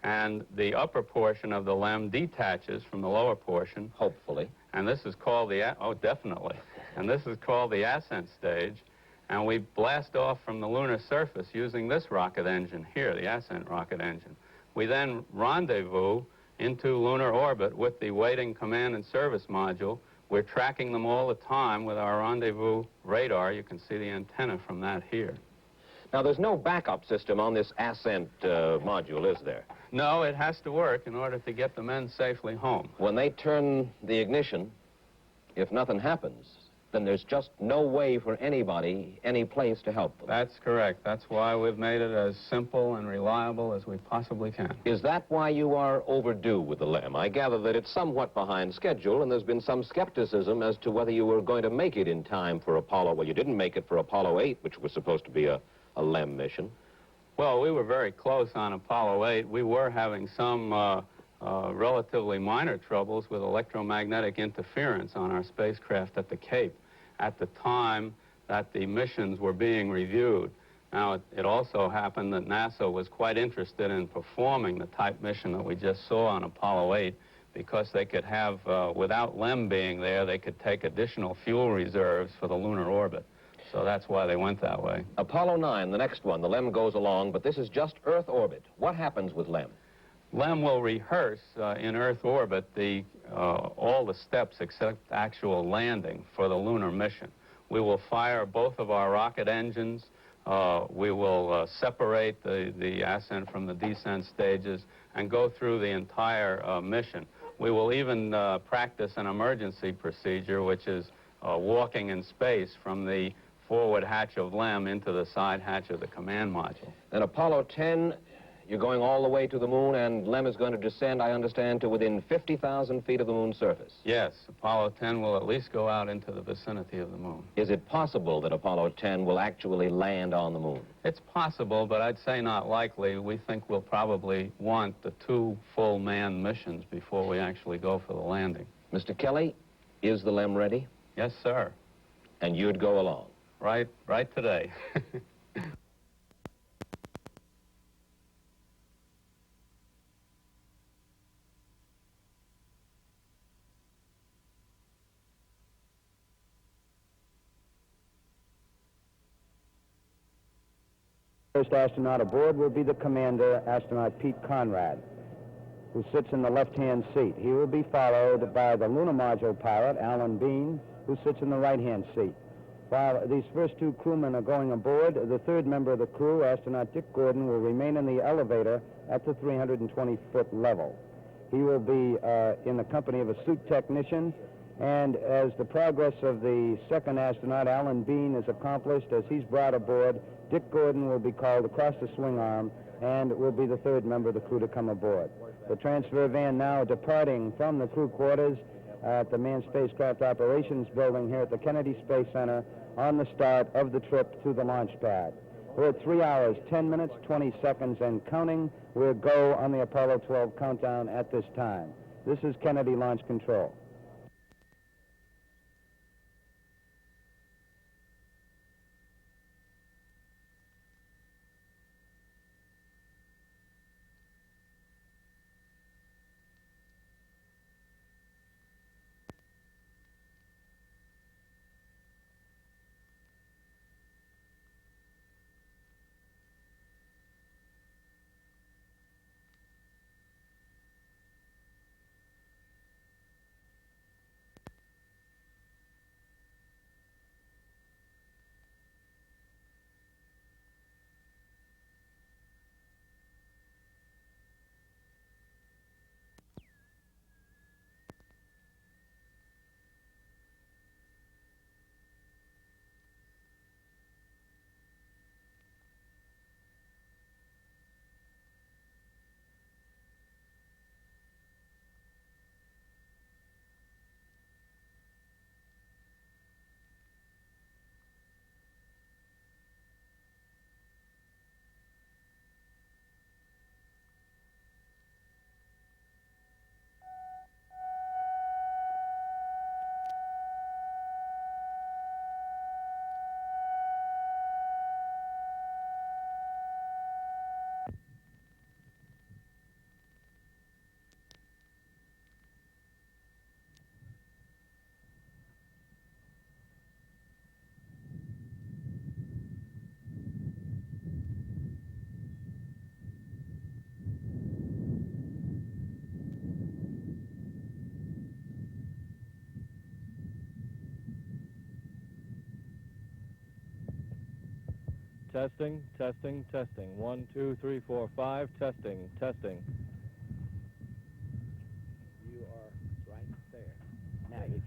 S21: and the upper portion of the LEM detaches from the lower portion.
S20: Hopefully.
S21: And this is called the, oh, definitely. And this is called the ascent stage. And we blast off from the lunar surface using this rocket engine here, the ascent rocket engine. We then rendezvous into lunar orbit with the waiting command and service module. We're tracking them all the time with our rendezvous radar. You can see the antenna from that here.
S20: Now, there's no backup system on this ascent module, is there?
S21: No, it has to work in order to get the men safely home.
S20: When they turn the ignition, if nothing happens, then there's just no way for anybody, any place to help them.
S21: That's correct. That's why we've made it as simple and reliable as we possibly can.
S20: Is that why you are overdue with the LEM? I gather that it's somewhat behind schedule, and there's been some skepticism as to whether you were going to make it in time for Apollo. Well, you didn't make it for Apollo 8, which was supposed to be a LEM mission.
S21: Well, we were very close on Apollo 8. We were having some relatively minor troubles with electromagnetic interference on our spacecraft at the Cape at the time that the missions were being reviewed. Now, it also happened that NASA was quite interested in performing the type mission that we just saw on Apollo 8 because they could have, without LEM being there, they could take additional fuel reserves for the lunar orbit. So that's why they went that way.
S20: Apollo 9, the next one, the LEM goes along, but this is just Earth orbit. What happens with LEM?
S21: LEM will rehearse in Earth orbit all the steps except actual landing for the lunar mission. We will fire both of our rocket engines We will separate the ascent from the descent stages and go through the entire mission. We will even practice an emergency procedure, which is walking in space from the forward hatch of LEM into the side hatch of the command module.
S20: And Apollo 10, you're going all the way to the moon, and LEM is going to descend, I understand, to within 50,000 feet of the moon's surface.
S21: Yes, Apollo 10 will at least go out into the vicinity of the moon.
S20: Is it possible that Apollo 10 will actually land on the moon?
S21: It's possible, but I'd say not likely. We think we'll probably want the 2 full manned missions before we actually go for the landing.
S20: Mr. Kelly, is the LEM ready?
S21: Yes, sir.
S20: And you'd go along?
S21: Right today.
S4: First astronaut aboard will be the commander, astronaut Pete Conrad, who sits in the left-hand seat. He will be followed by the lunar module pilot, Alan Bean, who sits in the right-hand seat. While these first 2 crewmen are going aboard, the 3rd member of the crew, astronaut Dick Gordon, will remain in the elevator at the 320-foot level. He will be in the company of a suit technician, and as the progress of the 2nd astronaut, Alan Bean, is accomplished, as he's brought aboard, Dick Gordon will be called across the swing arm and will be the 3rd member of the crew to come aboard. The transfer van now departing from the crew quarters at the Manned Spacecraft Operations Building here at the Kennedy Space Center on the start of the trip to the launch pad. We're at 3 hours, 10 minutes, 20 seconds, and counting. We'll go on the Apollo 12 countdown at this time. This is Kennedy Launch Control.
S17: Testing, testing, testing. 1, 2, 3, 4, 5. Testing, testing.
S22: You are right there. Now, if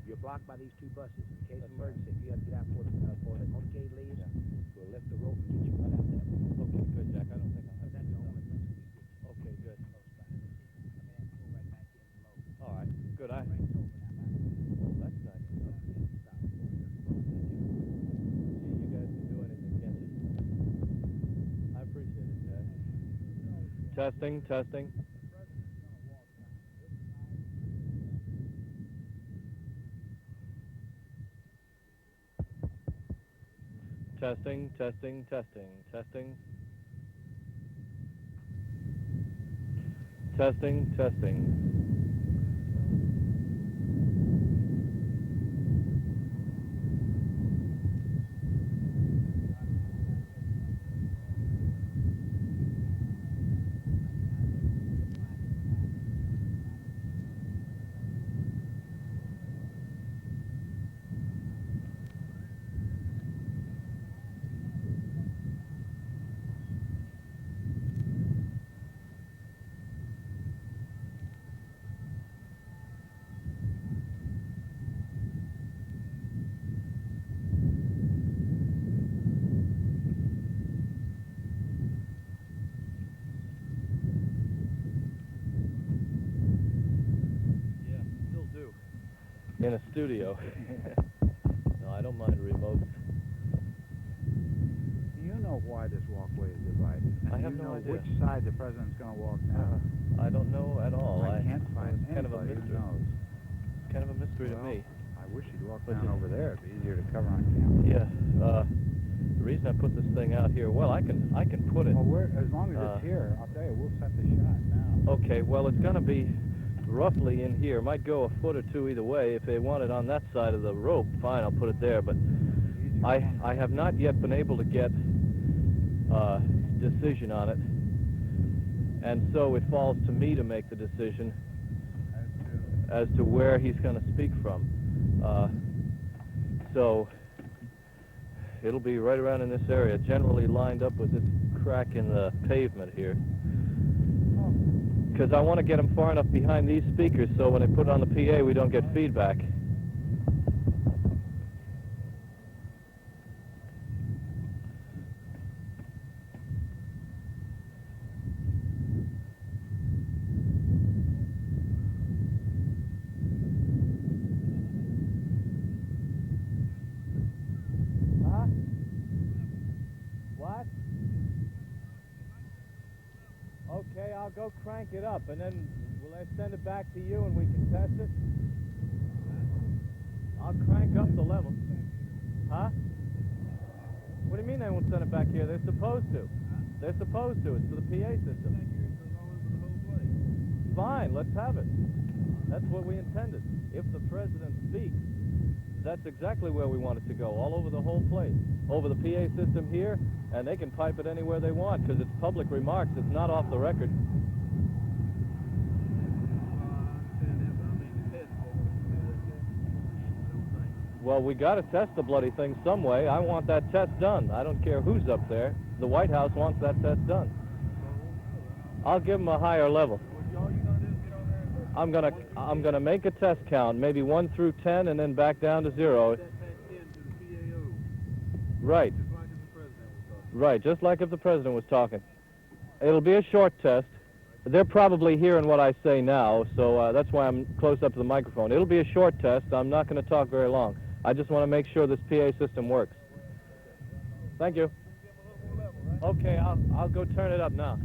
S22: you're blocked by these 2 buses, in case of emergency, if you have to get out before the motorcade leaves, we'll lift the rope and get you right out there.
S17: Okay, good, Jack. I don't think I'll have
S22: That's the only place we get.
S17: Okay, good.
S22: Go right back in low.
S17: All right, good. That's nice. You guys can do anything, can't you? I appreciate it, Jack. Testing, testing. Testing, testing, testing, testing. Testing, testing. in a studio. No, I don't mind a remote.
S5: Do you know why this walkway is divided? And
S17: I have
S5: do you
S17: no
S5: know
S17: idea.
S5: which side the president's going to walk now?
S17: I don't know at all.
S5: I can't find
S17: it's kind of a
S5: anybody who
S17: mystery.
S5: knows.
S17: It's kind of a mystery to
S5: Well,
S17: me.
S5: I wish you'd walk
S17: But
S5: down
S17: you-
S5: over there. It'd be easier to cover on camera.
S17: Yeah. The reason I put this thing out here, well, I can put it.
S5: Well, as long as it's here, I'll tell you, we'll set the shot now.
S17: Okay. Well, it's going to be roughly in here. Might go a foot or two either way. If they want it on that side of the rope, fine, I'll put it there. But I have not yet been able to get a decision on it, and so it falls to me to make the decision as to where he's going to speak from. So it'll be right around in this area, generally lined up with this crack in the pavement here. Because I want to get them far enough behind these speakers so when they put it on the PA, we don't get feedback. Huh? What? Okay, I'll go crank it up, and then will I send it back to you and we can test it? I'll crank up the level. Huh? What do you mean they won't send it back here? They're supposed to. They're supposed to. It's to the PA system. Fine, let's have it. That's what we intended. If the president speaks, that's exactly where we want it to go, all over the whole place. Over the PA system here, and they can pipe it anywhere they want, because it's public remarks. It's not off the record. Well, we got to test the bloody thing some way. I want that test done. I don't care who's up there. The White House wants that test done. I'll give them a higher level. I'm gonna make a test count, maybe 1 through 10, and then back down to 0. Right. Right, just like if the president was talking. It'll be a short test. They're probably hearing what I say now, so that's why I'm close up to the microphone. It'll be a short test. I'm not going to talk very long. I just want to make sure this PA system works. Thank you. Okay, I'll go turn it up now.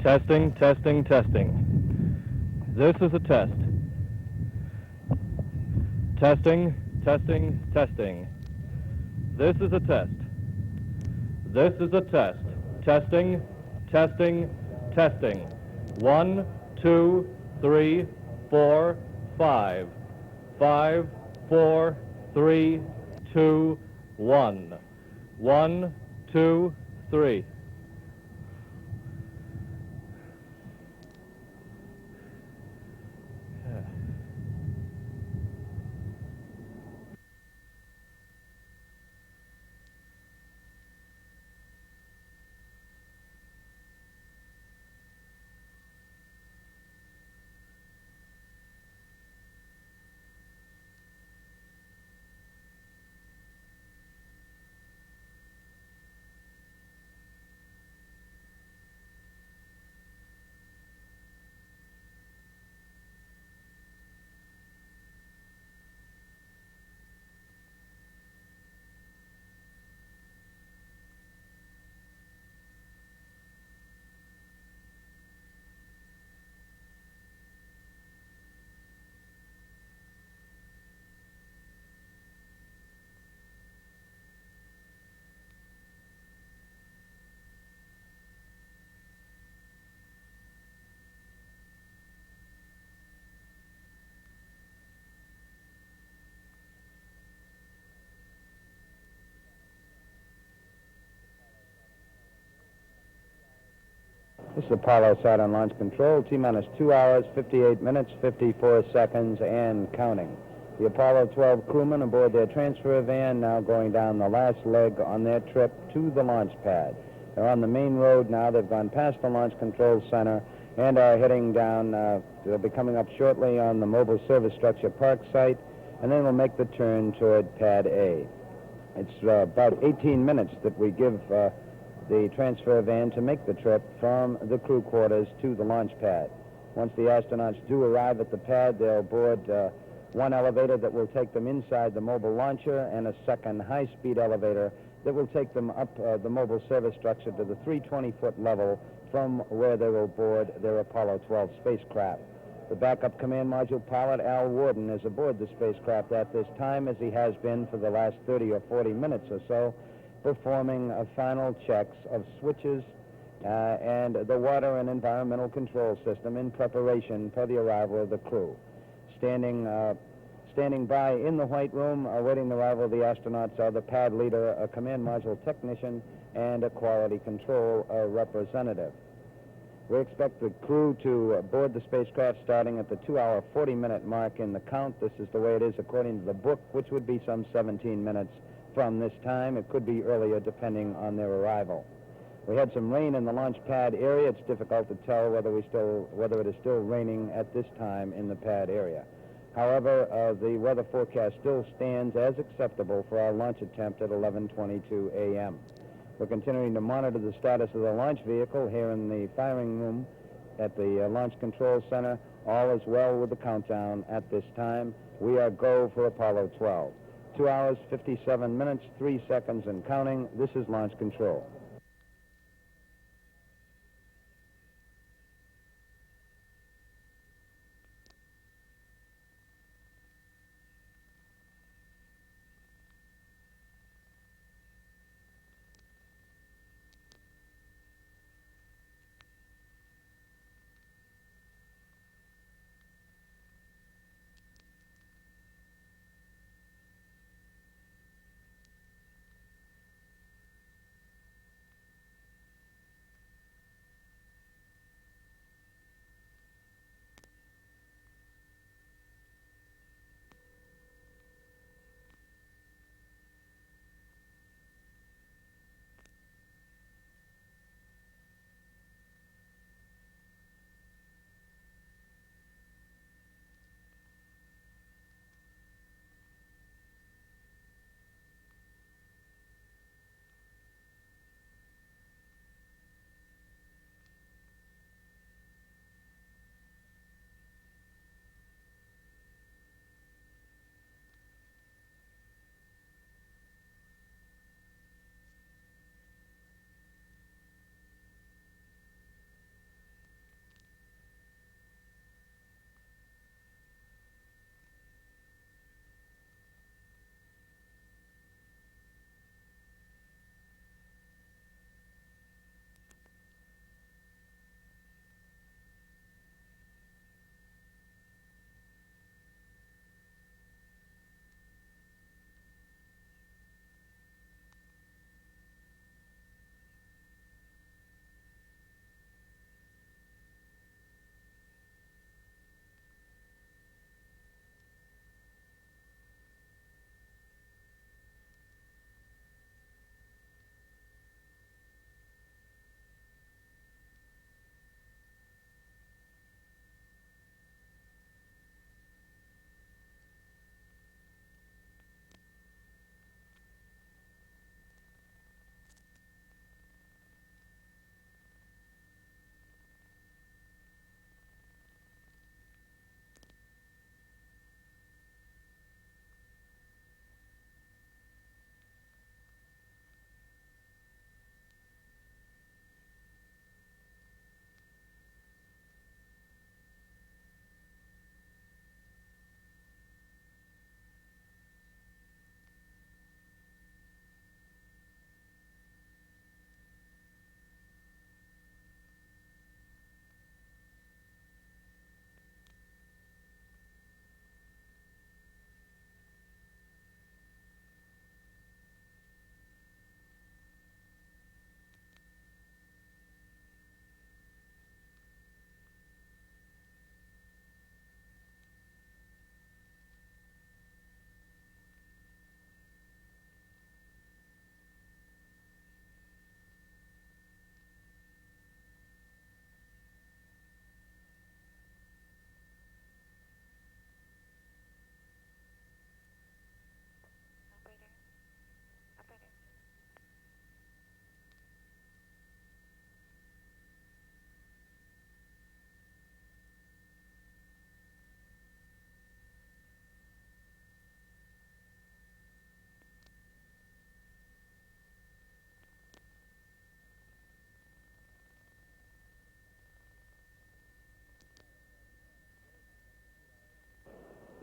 S17: Testing, testing, testing. This is a test. Testing, testing, testing. This is a test. This is a test. Testing, testing, testing. 1, 2, 3, 4, 5. 5, 4, 3, 2, 1. 1, 2, 3.
S4: This is Apollo Saturn Launch Control, T-minus 2 hours, 58 minutes, 54 seconds, and counting. The Apollo 12 crewmen aboard their transfer van now going down the last leg on their trip to the launch pad. They're on the main road now. They've gone past the Launch Control Center and are heading down. They'll be coming up shortly on the Mobile Service Structure Park site, and then we'll make the turn toward Pad A. It's about 18 minutes that we give the transfer van to make the trip from the crew quarters to the launch pad. Once the astronauts do arrive at the pad, they'll board one elevator that will take them inside the mobile launcher and a second high-speed elevator that will take them up the mobile service structure to the 320-foot level from where they will board their Apollo 12 spacecraft. The backup command module pilot, Al Worden, is aboard the spacecraft at this time, as he has been for the last 30 or 40 minutes or so, performing final checks of switches and the water and environmental control system in preparation for the arrival of the crew. Standing by in the White Room, awaiting the arrival of the astronauts, are the pad leader, a command module technician, and a quality control representative. We expect the crew to board the spacecraft starting at the 2-hour, 40-minute mark in the count. This is the way it is according to the book, which would be some 17 minutes from this time. It could be earlier, depending on their arrival. We had some rain in the launch pad area. It's difficult to tell whether it is still raining at this time in the pad area. However, the weather forecast still stands as acceptable for our launch attempt at 11:22 a.m. We're continuing to monitor the status of the launch vehicle here in the firing room at the Launch Control Center. All is well with the countdown at this time. We are go for Apollo 12. 2 hours, 57 minutes, 3 seconds, and counting. This is Launch Control.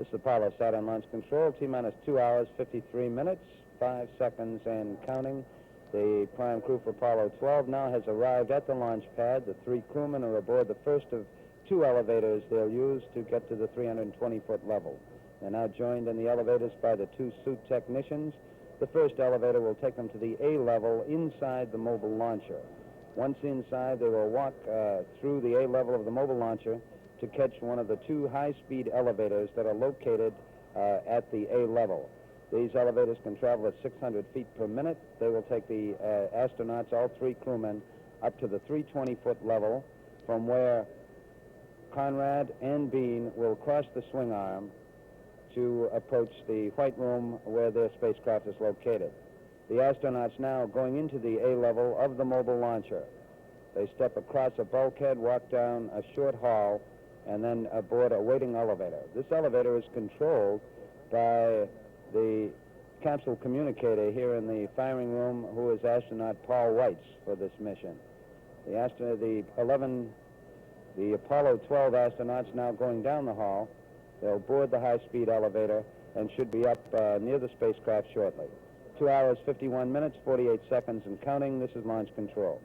S4: This is Apollo Saturn Launch Control, T-minus 2 hours, 53 minutes, 5 seconds and counting. The prime crew for Apollo 12 now has arrived at the launch pad. The 3 crewmen are aboard the first of 2 elevators they'll use to get to the 320-foot level. They're now joined in the elevators by the 2 suit technicians. The first elevator will take them to the A level inside the mobile launcher. Once inside, they will walk through the A level of the mobile launcher to catch one of the 2 high-speed elevators that are located at the A level. These elevators can travel at 600 feet per minute. They will take the astronauts, all 3 crewmen, up to the 320-foot level, from where Conrad and Bean will cross the swing arm to approach the White Room where their spacecraft is located. The astronauts now going into the A level of the mobile launcher. They step across a bulkhead, walk down a short hall, and then aboard a waiting elevator. This elevator is controlled by the capsule communicator here in the firing room, who is astronaut Paul Weitz for this mission. The Apollo 12 astronauts now going down the hall. They'll board the high-speed elevator and should be up near the spacecraft shortly. 2 hours, 51 minutes, 48 seconds and counting. This is launch control.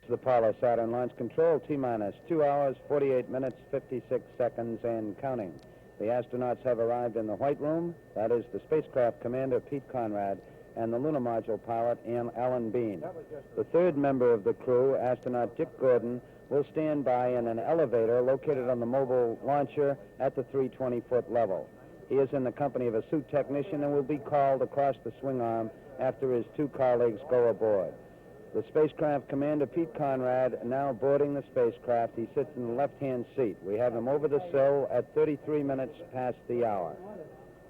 S4: The Apollo Saturn Launch Control, T-minus 2 hours, 48 minutes, 56 seconds and counting. The astronauts have arrived in the White Room. That is the spacecraft commander, Pete Conrad, and the lunar module pilot, Alan Bean. The 3rd member of the crew, astronaut Dick Gordon, will stand by in an elevator located on the mobile launcher at the 320-foot level. He is in the company of a suit technician and will be called across the swing arm after his 2 colleagues go aboard. The spacecraft commander, Pete Conrad, now boarding the spacecraft. He sits in the left-hand seat. We have him over the sill at 33 minutes past the hour.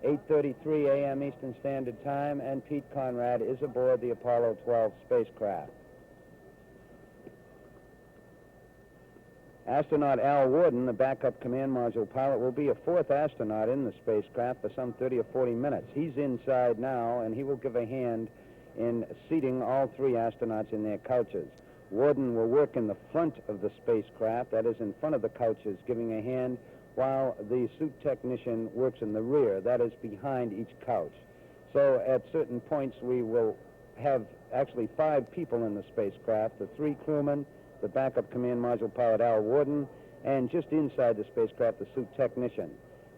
S4: 8:33 a.m. Eastern Standard Time, and Pete Conrad is aboard the Apollo 12 spacecraft. Astronaut Al Worden, the backup command module pilot, will be a fourth astronaut in the spacecraft for some 30 or 40 minutes. He's inside now, and he will give a hand in seating all three astronauts in their couches. Worden will work in the front of the spacecraft, that is in front of the couches, giving a hand, while the suit technician works in the rear, that is behind each couch. So at certain points we will have actually 5 people in the spacecraft, the 3 crewmen, the backup command module pilot Al Worden, and just inside the spacecraft the suit technician.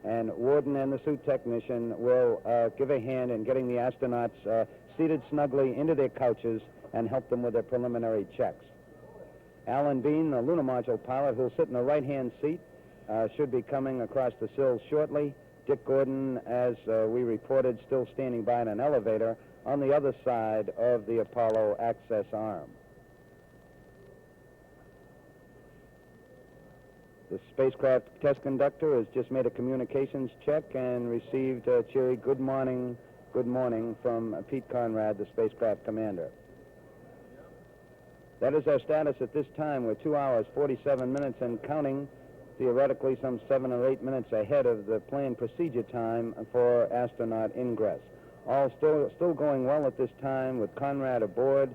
S4: And Worden and the suit technician will give a hand in getting the astronauts seated snugly into their couches and help them with their preliminary checks. Alan Bean, the lunar module pilot, who'll sit in the right-hand seat, should be coming across the sills shortly. Dick Gordon, as we reported, still standing by in an elevator on the other side of the Apollo access arm. The spacecraft test conductor has just made a communications check and received a cheery good morning from Pete Conrad, the spacecraft commander. That is our status at this time. We're 2 hours, 47 minutes and counting, theoretically some 7 or 8 minutes ahead of the planned procedure time for astronaut ingress. All still going well at this time, with Conrad aboard,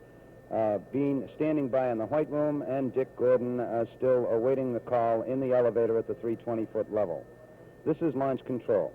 S4: Bean standing by in the White Room, and Dick Gordon still awaiting the call in the elevator at the 320-foot level. This is launch control.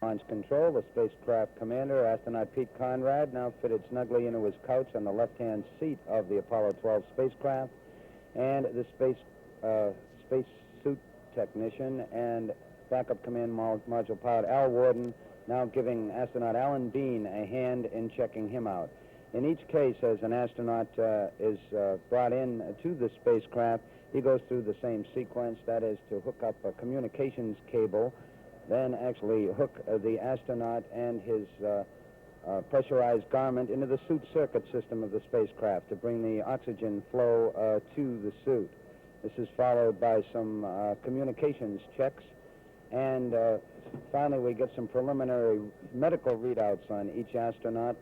S4: Launch Control, the spacecraft commander, astronaut Pete Conrad, now fitted snugly into his couch on the left-hand seat of the Apollo 12 spacecraft, and the space suit technician and backup command module pilot Al Worden now giving astronaut Alan Bean a hand in checking him out. In each case, as an astronaut is brought in to the spacecraft, he goes through the same sequence, that is to hook up a communications cable, then actually hook the astronaut and his pressurized garment into the suit circuit system of the spacecraft to bring the oxygen flow to the suit. This is followed by some communications checks, and finally we get some preliminary medical readouts on each astronaut,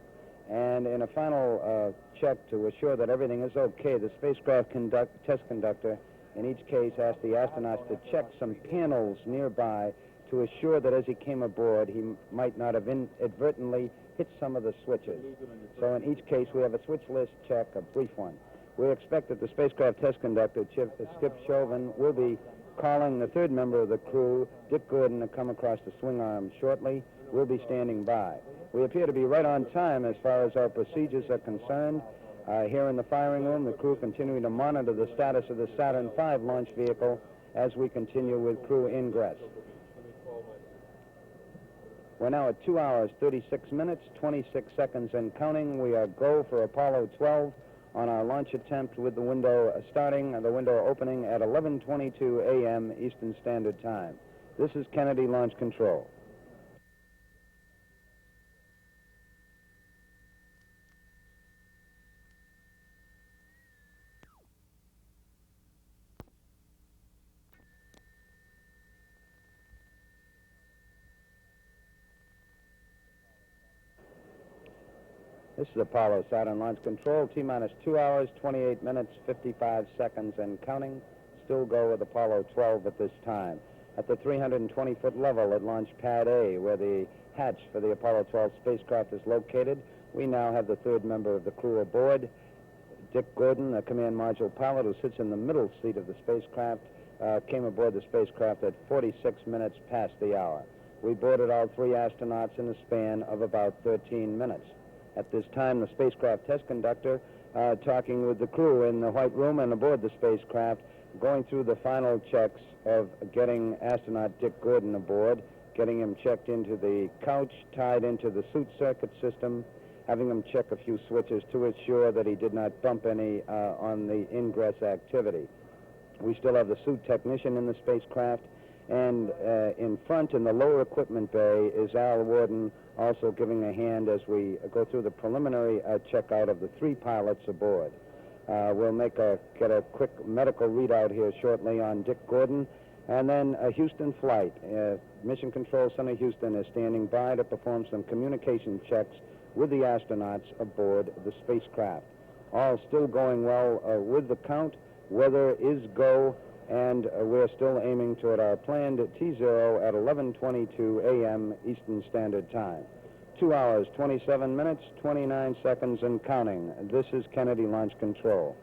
S4: and in a final check to assure that everything is okay, the spacecraft test conductor in each case asked the astronauts to check some panels nearby to assure that as he came aboard he might not have inadvertently hit some of the switches. So in each case we have a switch list check, a brief one. We expect that the spacecraft test conductor, Skip Chauvin, will be calling the third member of the crew, Dick Gordon, to come across the swing arm shortly. We'll be standing by. We appear to be right on time as far as our procedures are concerned. Here in the firing room, the crew continuing to monitor the status of the Saturn V launch vehicle as we continue with crew ingress. We're now at 2 hours, 36 minutes, 26 seconds and counting. We are go for Apollo 12 on our launch attempt with the window opening at 11:22 a.m. Eastern Standard Time. This is Kennedy Launch Control. This is Apollo Saturn Launch Control, T-minus 2 hours, 28 minutes, 55 seconds and counting. Still go with Apollo 12 at this time. At the 320-foot level at Launch Pad A, where the hatch for the Apollo 12 spacecraft is located, we now have the third member of the crew aboard. Dick Gordon, the command module pilot who sits in the middle seat of the spacecraft, came aboard the spacecraft at 46 minutes past the hour. We boarded all three astronauts in a span of about 13 minutes. At this time, the spacecraft test conductor talking with the crew in the White Room and aboard the spacecraft, going through the final checks of getting astronaut Dick Gordon aboard, getting him checked into the couch, tied into the suit circuit system, having him check a few switches to ensure that he did not bump any on the ingress activity. We still have the suit technician in the spacecraft, and in front in the lower equipment bay is Al Worden, also giving a hand as we go through the preliminary checkout of the three pilots aboard. We'll get a quick medical readout here shortly on Dick Gordon, and then a Houston flight. Mission Control Center Houston is standing by to perform some communication checks with the astronauts aboard the spacecraft. All still going well with the count. Weather is go, and we're still aiming toward our planned T0 at 11:22 a.m. Eastern Standard Time. 2 hours, 27 minutes, 29 seconds and counting. This is Kennedy Launch Control.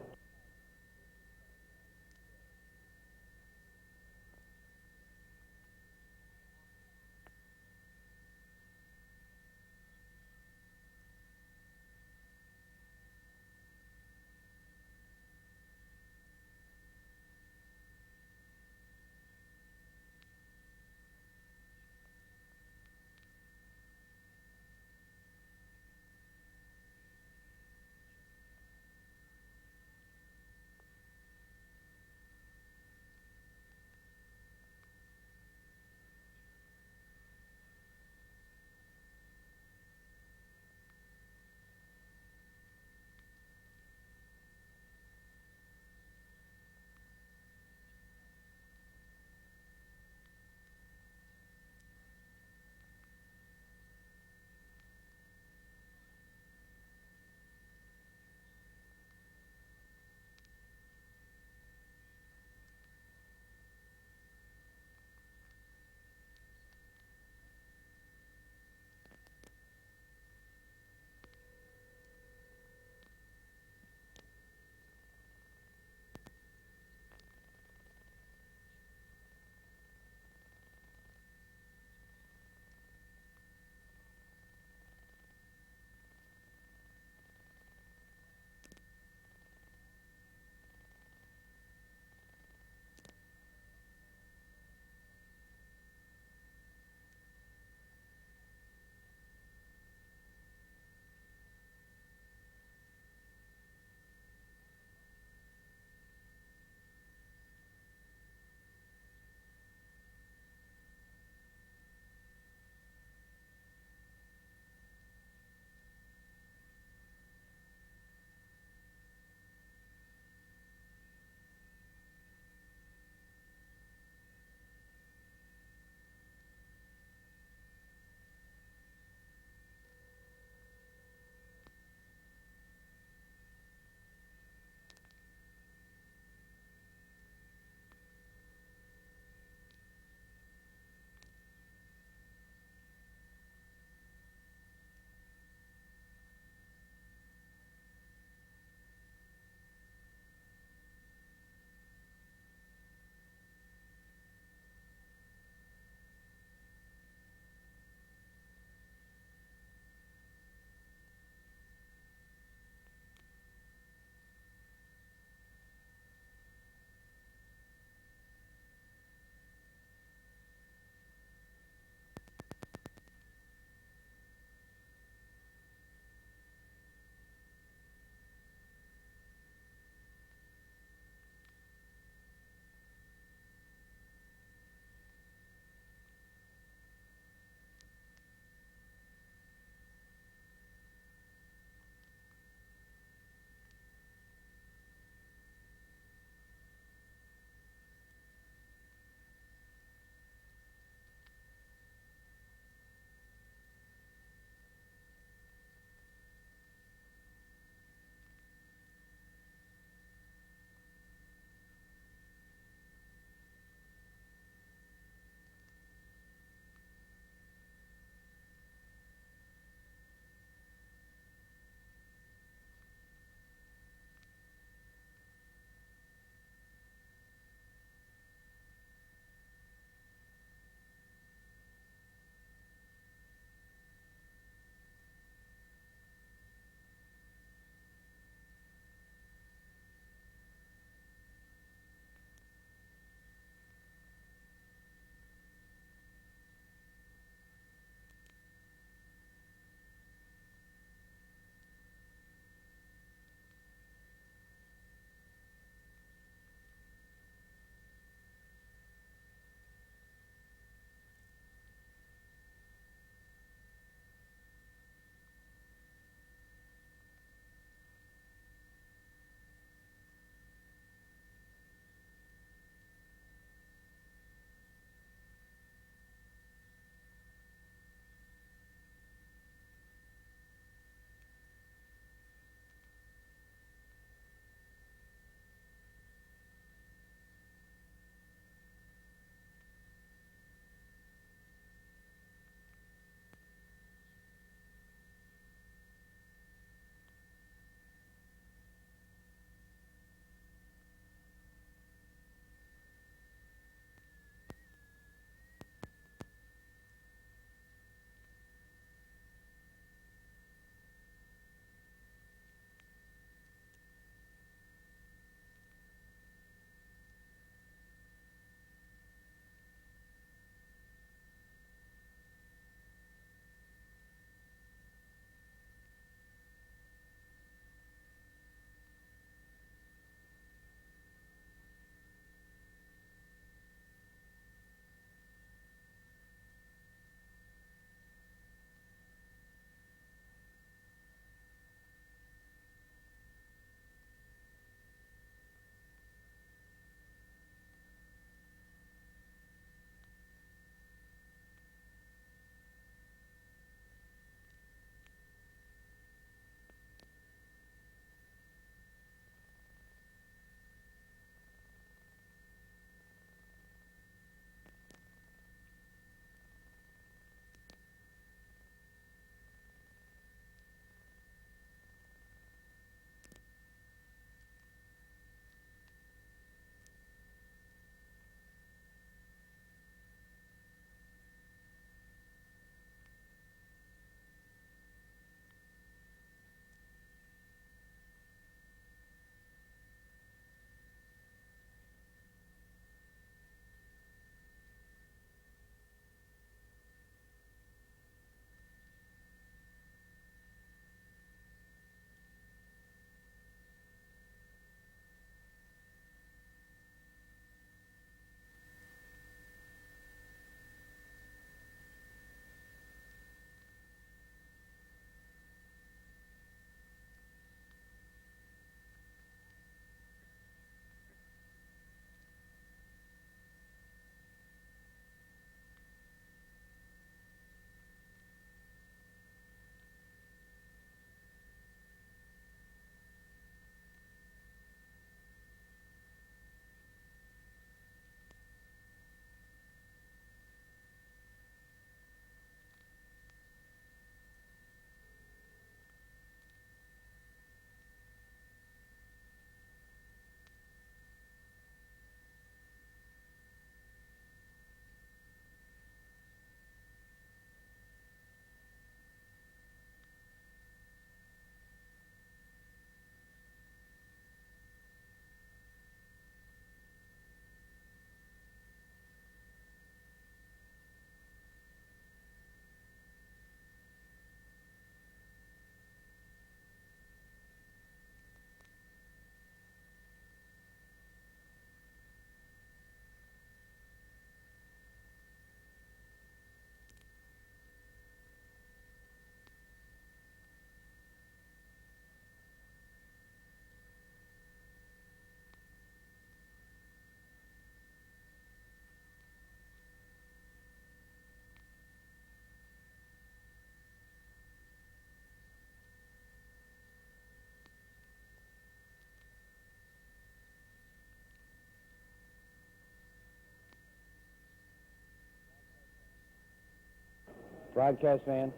S4: Broadcast van.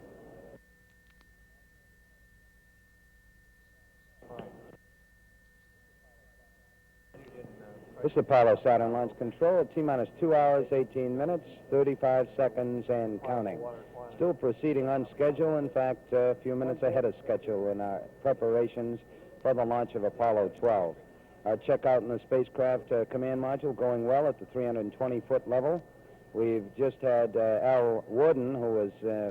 S4: This is Apollo Saturn Launch Control at T-minus 2 hours, 18 minutes, 35 seconds, and counting. Still proceeding on schedule, in fact, a few minutes ahead of schedule in our preparations for the launch of Apollo 12. Our checkout in the spacecraft command module going well at the 320-foot level. We've just had Al Warden, who was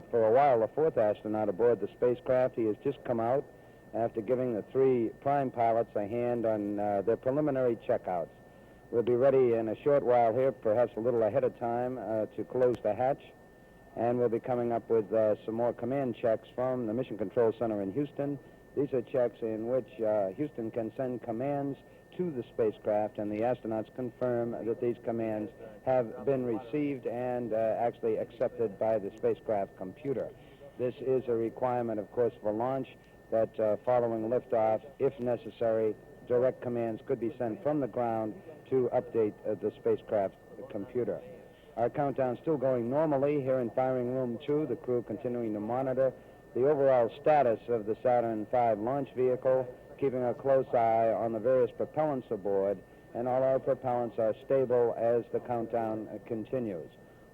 S4: for a while the fourth astronaut aboard the spacecraft. He has just come out after giving the three prime pilots a hand on their preliminary checkouts. We'll be ready in a short while here, perhaps a little ahead of time, to close the hatch. And we'll be coming up with some more command checks from the Mission Control Center in Houston. These are checks in which Houston can send commands to the spacecraft, and the astronauts confirm that these commands have been received and actually accepted by the spacecraft computer. This is a requirement, of course, for launch, that following liftoff, if necessary, direct commands could be sent from the ground to update the spacecraft computer. Our countdown still going normally here in Firing Room 2, the crew continuing to monitor the overall status of the Saturn V launch vehicle, keeping a close eye on the various propellants aboard, and all our propellants are stable as the countdown continues.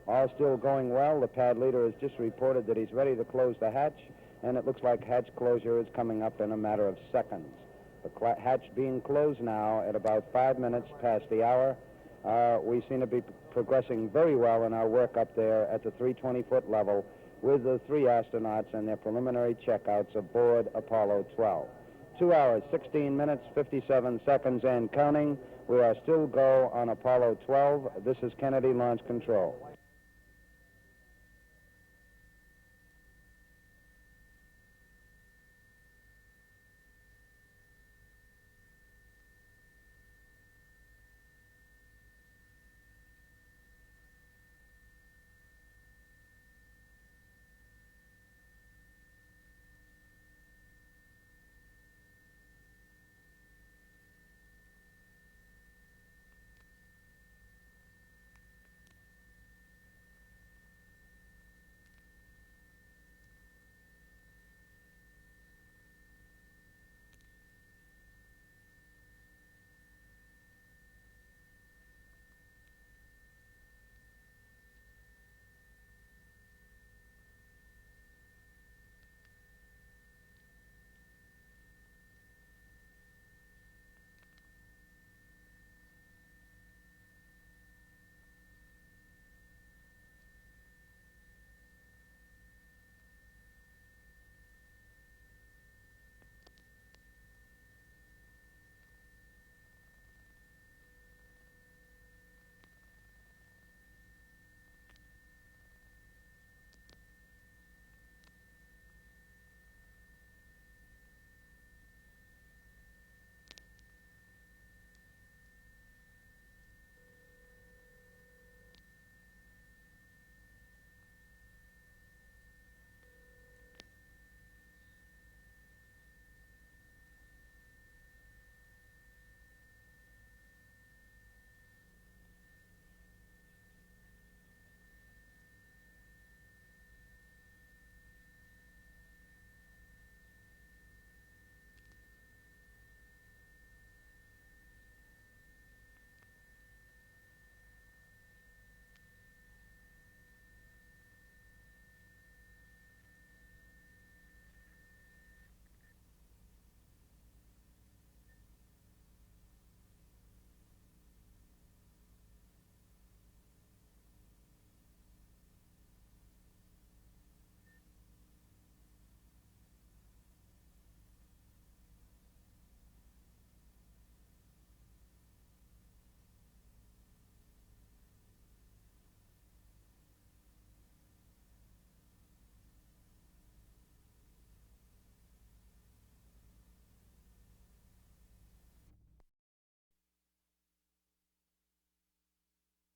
S4: All still going well. The pad leader has just reported that he's ready to close the hatch, and it looks like hatch closure is coming up in a matter of seconds. The hatch being closed now at about 5 minutes past the hour. We seem to be progressing very well in our work up there at the 320-foot level with the three astronauts and their preliminary checkouts aboard Apollo 12. 2 hours, 16 minutes, 57 seconds, and counting. We are still go on Apollo 12. This is Kennedy Launch Control.